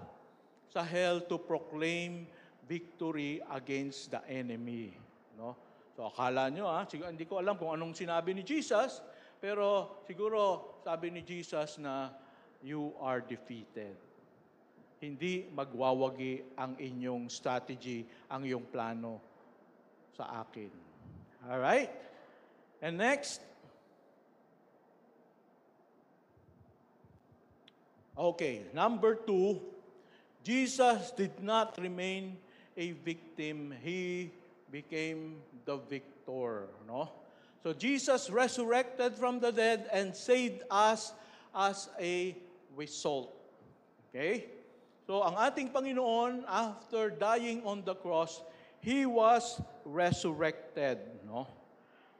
hell to proclaim victory against the enemy, no? So akala nyo, hindi ko alam kung anong sinabi ni Jesus, pero siguro sabi ni Jesus na you are defeated. Hindi magwawagi ang inyong strategy, ang iyong plano sa akin. All right? And next, okay, number 2, Jesus did not remain a victim. He became the victor, no? So Jesus resurrected from the dead and saved us as a result. Okay? So ang ating Panginoon, after dying on the cross, He was resurrected, no?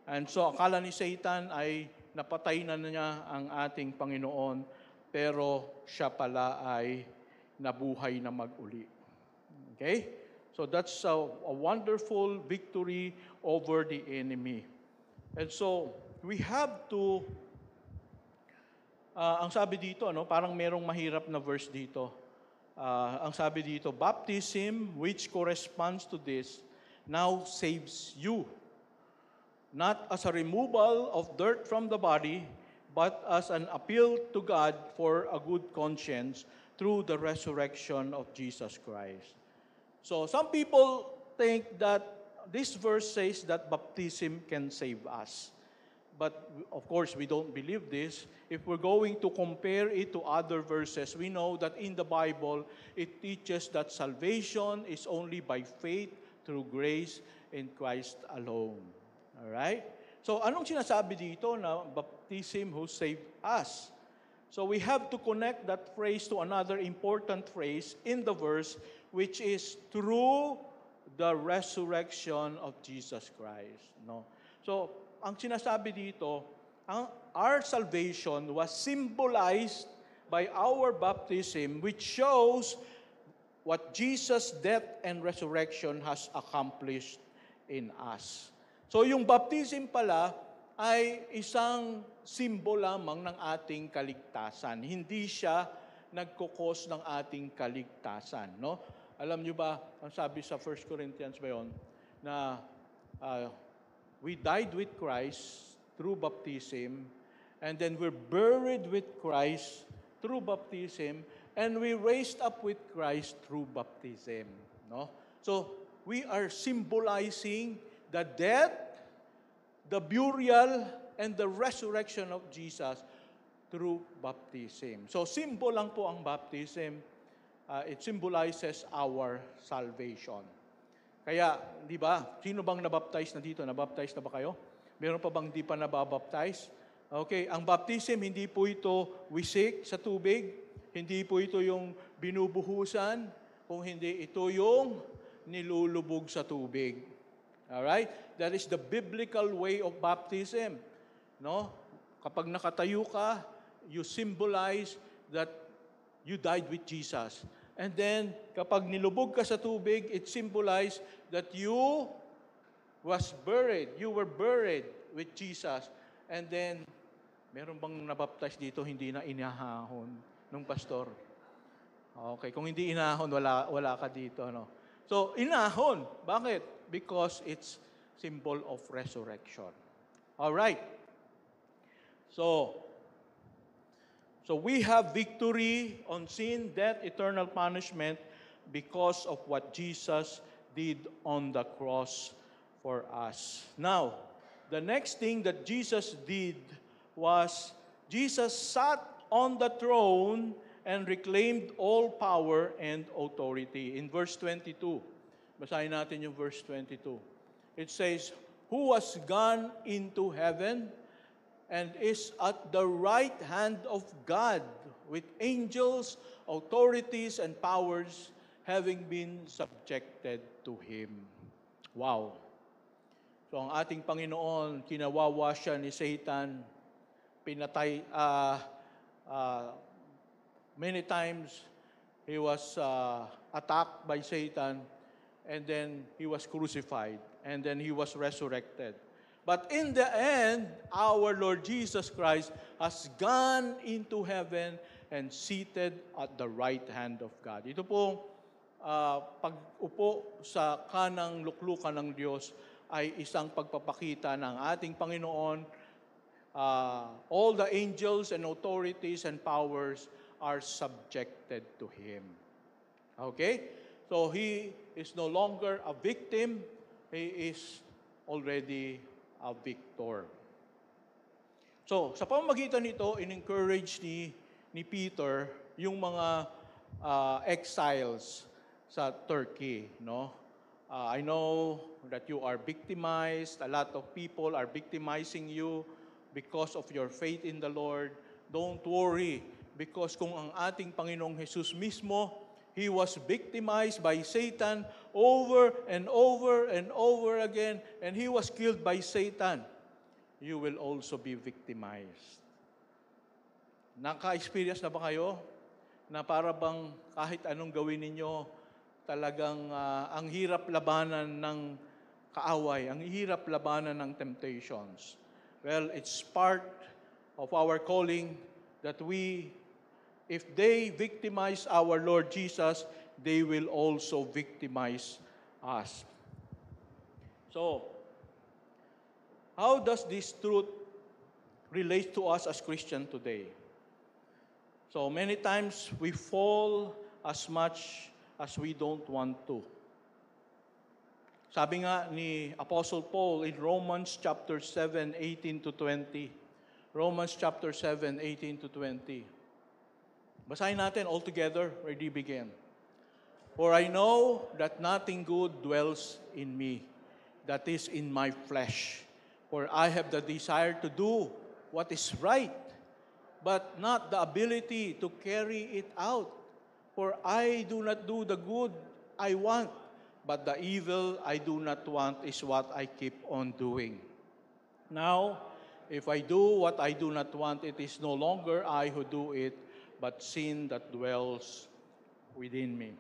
And so akala ni Satan ay napatay na niya ang ating Panginoon, pero siya pala ay nabuhay na mag-uli. Okay? So that's a wonderful victory over the enemy. And so we have to, ang sabi dito, parang merong mahirap na verse dito. Ang sabi dito, baptism which corresponds to this now saves you, not as a removal of dirt from the body, but as an appeal to God for a good conscience through the resurrection of Jesus Christ. So some people think that this verse says that baptism can save us. But of course, we don't believe this. If we're going to compare it to other verses, we know that in the Bible, it teaches that salvation is only by faith through grace in Christ alone. All right? So anong sinasabi dito na baptism who saved us? So we have to connect that phrase to another important phrase in the verse, which is through the resurrection of Jesus Christ. No? So ang sinasabi dito, our salvation was symbolized by our baptism, which shows what Jesus' death and resurrection has accomplished in us. So yung baptism pala ay isang simbolo lamang ng ating kaligtasan. Hindi siya nagkukos ng ating kaligtasan. No? Alam nyo ba, ang sabi sa 1 Corinthians ba yun, na we died with Christ through baptism, and then we're buried with Christ through baptism, and we raised up with Christ through baptism. No? So, we are symbolizing the death, the burial, and the resurrection of Jesus through baptism. So, symbol lang po ang baptism. It symbolizes our salvation. Kaya, di ba, sino bang nabaptize na dito? Nabaptize na ba kayo? Meron pa bang di pa nababaptize? Okay, ang baptism, hindi po ito wisik sa tubig. Hindi po ito yung binubuhusan. Kung hindi, ito yung nilulubog sa tubig. Alright? That is the biblical way of baptism. No? Kapag nakatayo ka, you symbolize that you died with Jesus. And then, kapag nilubog ka sa tubig, it symbolizes that you were buried with Jesus. And then, meron bang nabaptize dito, hindi na inahahon ng pastor? Okay, kung hindi inahon, wala ka dito. No? So, inahon. Bakit? Because it's symbol of resurrection. All right. So we have victory on sin, death, eternal punishment because of what Jesus did on the cross for us. Now, the next thing that Jesus did was Jesus sat on the throne and reclaimed all power and authority. In verse 22, basahin natin yung verse 22. It says, "Who was gone into heaven and is at the right hand of God with angels, authorities, and powers having been subjected to Him. Wow! So ang ating Panginoon, kinawawa siya ni Satan, pinatay, many times He was attacked by Satan, and then He was crucified, and then He was resurrected. But in the end, our Lord Jesus Christ has gone into heaven and seated at the right hand of God. Ito po, pag-upo sa kanang luklukan ng Diyos ay isang pagpapakita ng ating Panginoon. All the angels and authorities and powers are subjected to Him. Okay? So He is no longer a victim. He is already a victor. So, sa pamamagitan nito, in-encourage ni Peter yung mga exiles sa Turkey, no? I know that you are victimized. A lot of people are victimizing you because of your faith in the Lord. Don't worry, because kung ang ating Panginoong Jesus mismo, He was victimized by Satan over and over and over again, and He was killed by Satan. You will also be victimized. Naka-experience na ba kayo na para bang kahit anong gawin ninyo, talagang ang hirap labanan ng kaaway, ang hirap labanan ng temptations? Well, it's part of our calling that if they victimize our Lord Jesus, they will also victimize us. So, how does this truth relate to us as Christians today? So, many times we fall as much as we don't want to. Sabi nga ni Apostle Paul in Romans chapter 7, 18 to 20. Romans chapter 7, 18 to 20. Basahin natin all together, where they begin. For I know that nothing good dwells in me, that is in my flesh. For I have the desire to do what is right, but not the ability to carry it out. For I do not do the good I want, but the evil I do not want is what I keep on doing. Now, if I do what I do not want, it is no longer I who do it, but sin that dwells within me.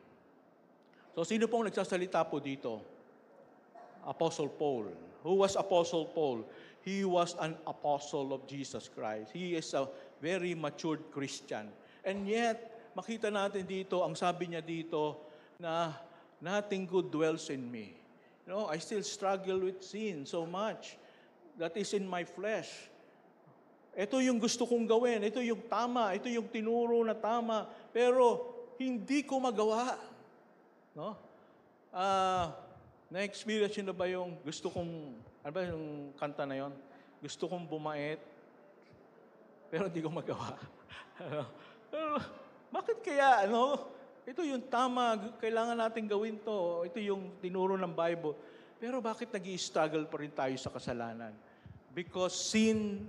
So, sino pong nagsasalita po dito? Apostle Paul. Who was Apostle Paul? He was an apostle of Jesus Christ. He is a very matured Christian. And yet, makita natin dito, ang sabi niya dito, na nothing good dwells in me. You know, I still struggle with sin so much. That is in my flesh. Ito yung gusto kong gawin, ito yung tama, ito yung tinuro na tama, pero hindi ko magawa. No? Na-experience nyo na ba yung gusto kong, ano ba yung kanta na yon? Gusto kong bumait, pero hindi ko magawa. Pero, bakit kaya, ito yung tama, kailangan natin gawin to, ito yung tinuro ng Bible. Pero bakit nag-i-struggle pa rin tayo sa kasalanan? Because sin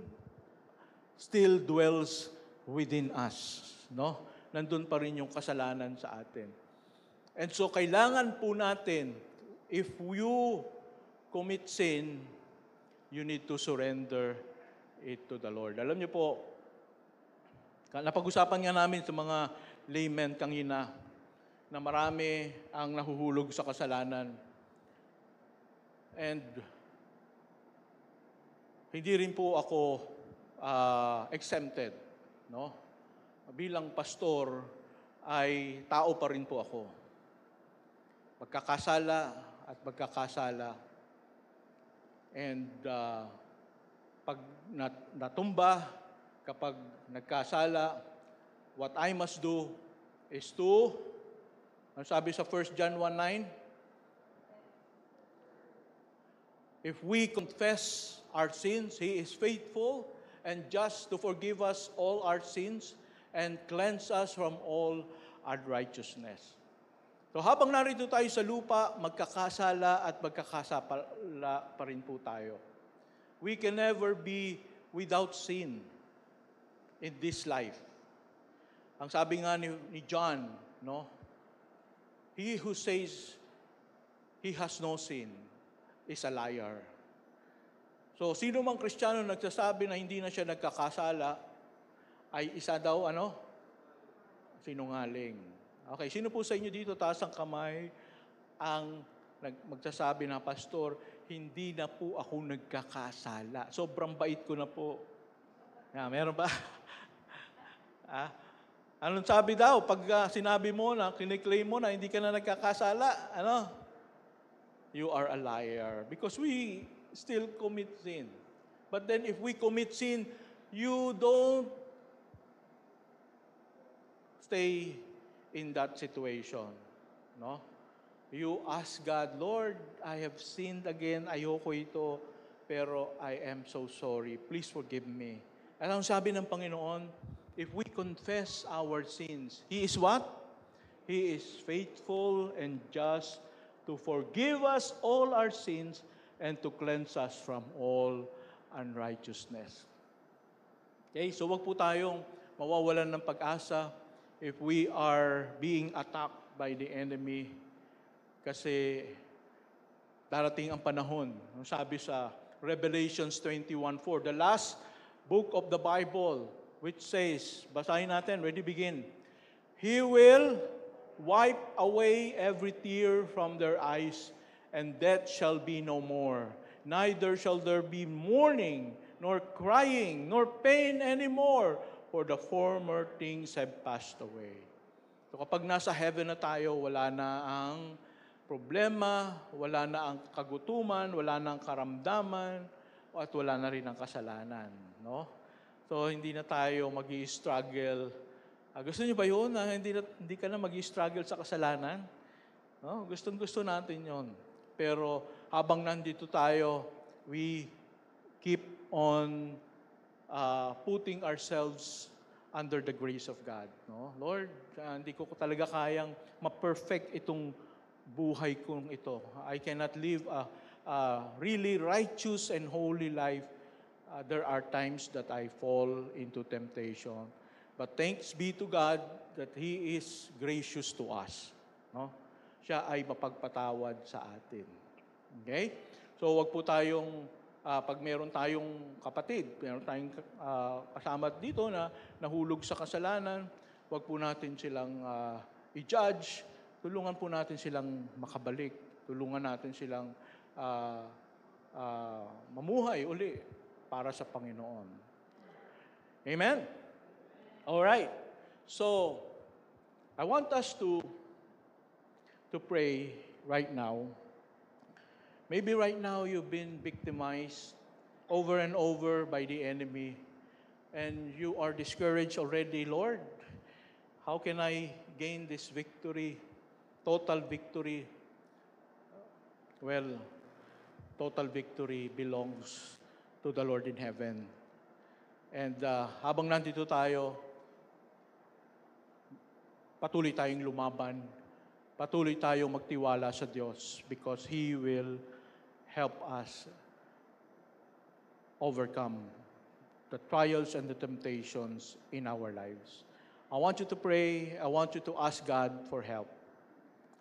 still dwells within us. No? Nandun pa rin yung kasalanan sa atin. And so, kailangan po natin, if you commit sin, you need to surrender it to the Lord. Alam niyo po, napag-usapan nga namin sa mga laymen kanina, na marami ang nahuhulog sa kasalanan. And hindi rin po ako exempted, no? Bilang pastor ay tao pa rin po ako. Magkakasala at magkakasala. And pag natumba, kapag nagkasala, what I must do is to, ano sabi sa 1 John 1:9? If we confess our sins, He is faithful and just to forgive us all our sins and cleanse us from all unrighteousness. So habang narito tayo sa lupa, magkakasala at magkakasala pa rin po tayo. We can never be without sin in this life. Ang sabi nga ni John, no? He who says he has no sin is a liar. So, sino mang Kristiyano nagsasabi na hindi na siya nagkakasala, ay isa daw, sinungaling. Okay, sino po sa inyo dito, taas ang kamay, ang magsasabi na, Pastor, hindi na po ako nagkakasala. Sobrang bait ko na po. Meron ba? Anong sabi daw? Pag sinabi mo na, kiniklaim mo na, hindi ka na nagkakasala, You are a liar. Because we still commit sin. But then if we commit sin, you don't stay in that situation. No? You ask God, Lord, I have sinned again. Ayoko ito. Pero I am so sorry. Please forgive me. At ang sabi ng Panginoon, if we confess our sins, He is what? He is faithful and just to forgive us all our sins and to cleanse us from all unrighteousness. Okay, so wag po tayong mawawalan ng pag-asa if we are being attacked by the enemy kasi darating ang panahon. Sabi sa Revelations 21:4, the last book of the Bible, which says, basahin natin, ready, begin. He will wipe away every tear from their eyes, and death shall be no more. Neither shall there be mourning, nor crying, nor pain anymore, for the former things have passed away. So kapag nasa heaven na tayo, wala na ang problema, wala na ang kagutuman, wala na ang karamdaman, at wala na rin ang kasalanan. No? So hindi na tayo mag-i-struggle. Gusto niyo ba yun? Hindi ka na mag-i-struggle sa kasalanan? No? Gustong-gusto natin yon. Pero habang nandito tayo, we keep on putting ourselves under the grace of God. No? Lord, hindi ko talaga kayang ma-perfect itong buhay kong ito. I cannot live a really righteous and holy life. There are times that I fall into temptation. But thanks be to God that He is gracious to us. No? Siya ay mapagpatawad sa atin. Okay? So wag po tayong, pag meron tayong kapatid, meron tayong kasama dito na nahulog sa kasalanan, wag po natin silang i-judge, tulungan po natin silang makabalik, tulungan natin silang mamuhay uli para sa Panginoon. Amen? All right. So, I want us to pray right now. Maybe right now you've been victimized over and over by the enemy and you are discouraged already. Lord, how can I gain this victory, total victory? Well, total victory belongs to the Lord in heaven. And habang nandito tayo, patuloy tayong lumaban, patuloy tayong magtiwala sa Diyos because He will help us overcome the trials and the temptations in our lives. I want you to pray. I want you to ask God for help.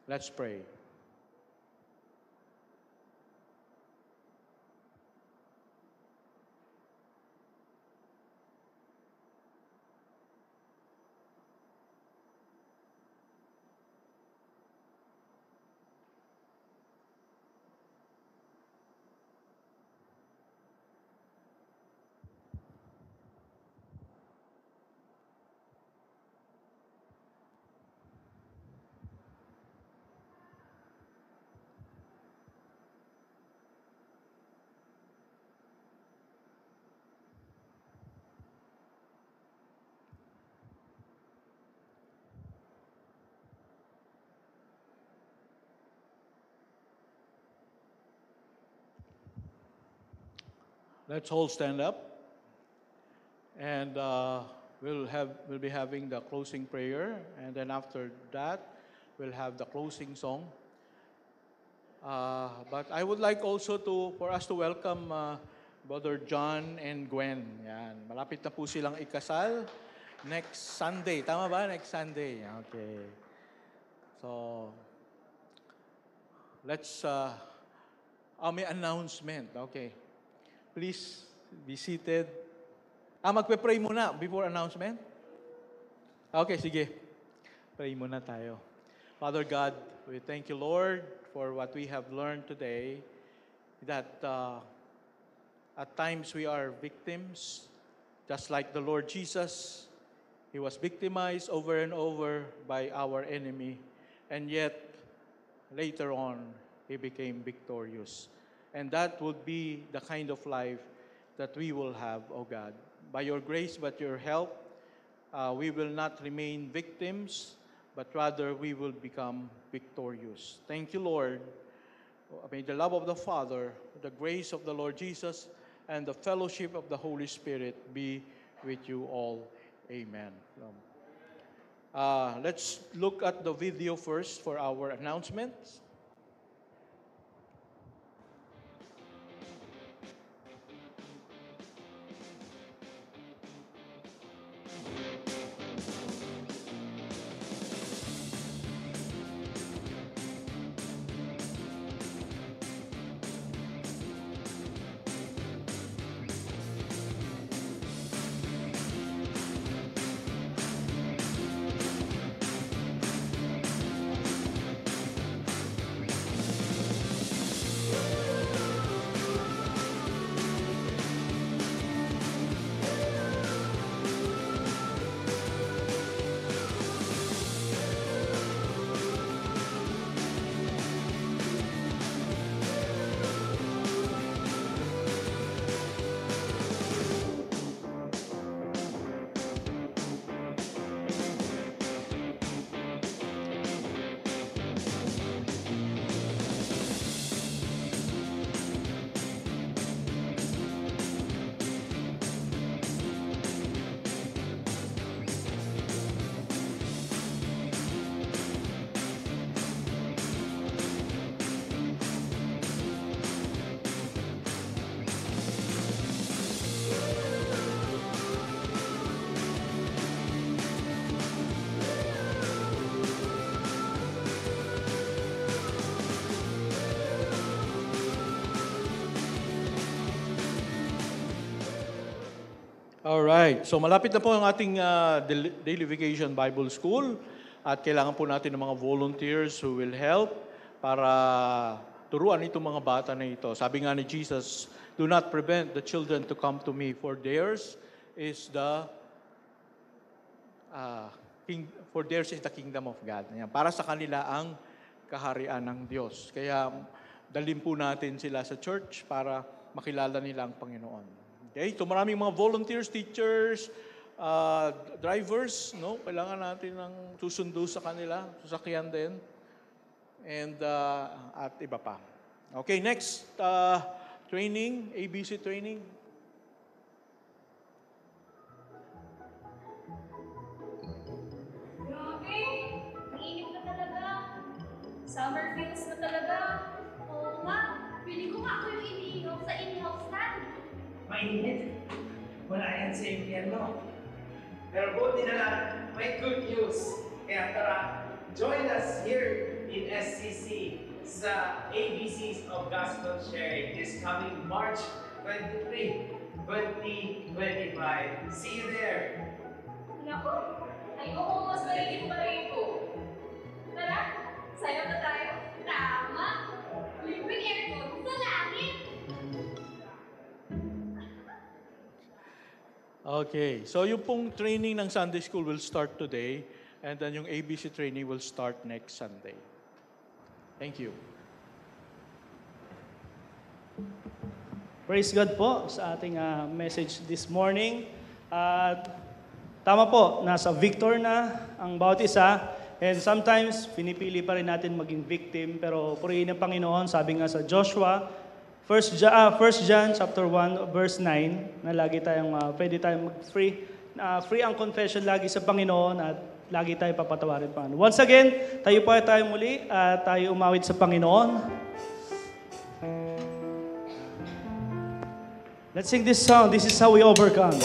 Let's pray. Let's all stand up, and we'll be having the closing prayer, and then after that, we'll have the closing song. But I would like also for us to welcome Brother John and Gwen. Yan. Malapit na po silang ikasal. Next Sunday. Tama ba? Next Sunday. Okay. So, let's, may announcement. Okay. Please, be seated. Magpe-pray muna before announcement? Okay, sige. Pray muna tayo. Father God, we thank you, Lord, for what we have learned today, that at times we are victims, just like the Lord Jesus. He was victimized over and over by our enemy, and yet later on, He became victorious. And that would be the kind of life that we will have, O God. By your grace, but your help, we will not remain victims, but rather we will become victorious. Thank you, Lord. May the love of the Father, the grace of the Lord Jesus, and the fellowship of the Holy Spirit be with you all. Amen. Let's look at the video first for our announcements. Alright, so malapit na po ang ating Daily Vacation Bible School at kailangan po natin ng mga volunteers who will help para turuan itong mga bata na ito. Sabi nga ni Jesus, do not prevent the children to come to me, for theirs is the kingdom of God. Para sa kanila ang kaharian ng Diyos. Kaya dalhin po natin sila sa church para makilala nila ang Panginoon. Okay, so maraming mga volunteers, teachers, drivers, no? Kailangan natin ng susundo sa kanila, sasakyan din, and at iba pa. Okay, next training, ABC training. Grabe! Ang init na talaga. Summer feels na talaga. Oo nga. Feeling ko nga ako yung iniihaw sa inihaw stand. Mainit. Wala yan sa impyerno. Pero buti na lang, may good news. Kaya tara, join us here in SCC sa ABCs of Gospel Sharing this coming March 23, 2025. See you there! Naku! Ayoko mas maligid pa rin ko. Tara! Sayo na tayo. Tama! Libreng aircon sa langit! Okay, so yung pong training ng Sunday School will start today, and then yung ABC training will start next Sunday. Thank you. Praise God po sa ating message this morning. At tama po, nasa victor na ang bawat isa. And sometimes, pinipili pa rin natin maging victim. Pero purihin ng Panginoon, sabi nga sa Joshua, 1 John chapter 1 verse 9, na lagi tayong pwede tayong mag-free. Free ang confession lagi sa Panginoon at lagi tayo papatawarin pa. Once again, tayo muli at tayo umawit sa Panginoon. Let's sing this song. This is how we overcome.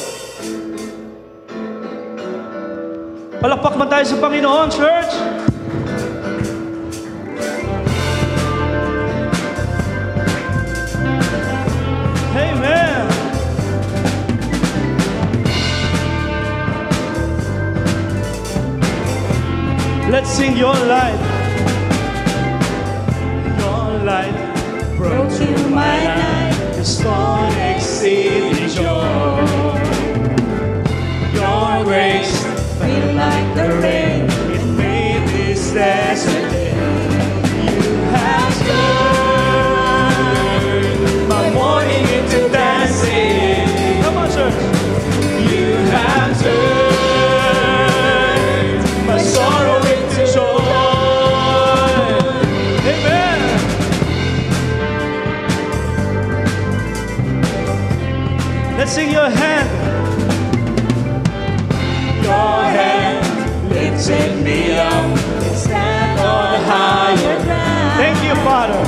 Palakpak man tayo sa Panginoon, church. Amen. Let's sing Your Light. Your light broke through my night. The storm exceeded joy. Your grace feel like the rain. It made this desert day. You have turned my morning into dancing. Come on, church. You have turned my sorrow into joy. Amen. Let's sing Your hand. Your hand lifted me up, stand on higher ground. Thank you, Father.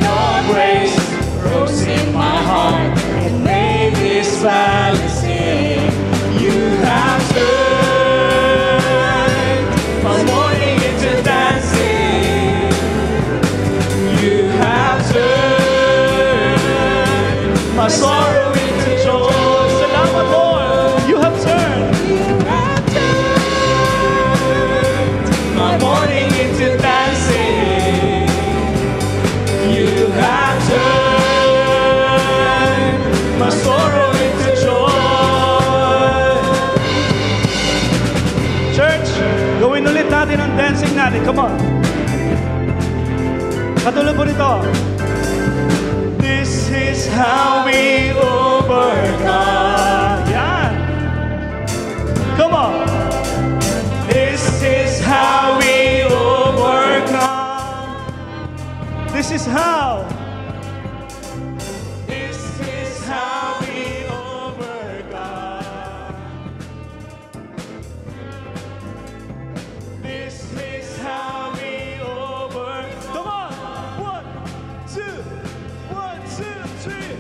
Your grace rose in my heart and made this valley sing. You have turned my mourning into dancing. You have turned my sorrow into joy. Salamat, Lord. You have turned. My morning into dancing. You have turned my sorrow into joy. Church, gawin ulit natin ang dancing natin. Come on. Katulad po nito. This is how we overcome. Yan. Come on. This is how we overcome. This is how. This is how we overcome. This is how we overcome. Come on. 1, 2, 1, 2, 3.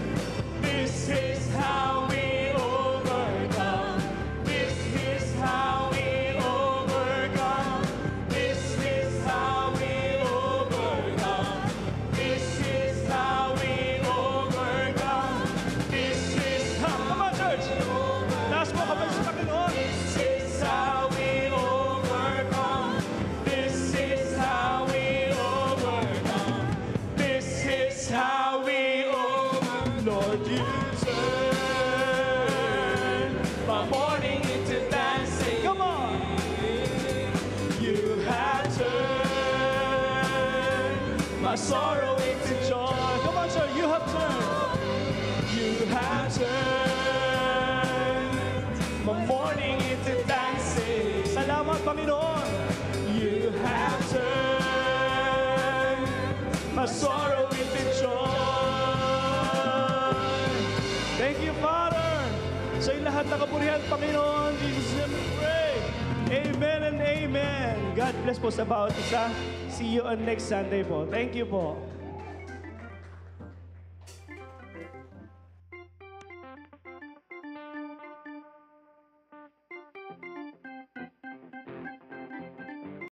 This is how we overcome. This is how we overcome. This is how we overcome. This is how we overcome. This is how. Come on, church. Taas mo kamay sa Panginoon. This is how we overcome. This is how we overcome. This is how we overcome. Lord, you turn my morning into dancing. Come on. You have turned my sorrow into joy. Come on, sir. You have turned. You have turned my morning into dancing. Salamat, Panginoon. You have turned my sorrow into joy. Thank you, Father. Sa lahat ng kapurihan, Panginoon, Jesus name we pray. Amen and amen. God bless po sa bawat isa. See you on next Sunday po. Thank you po.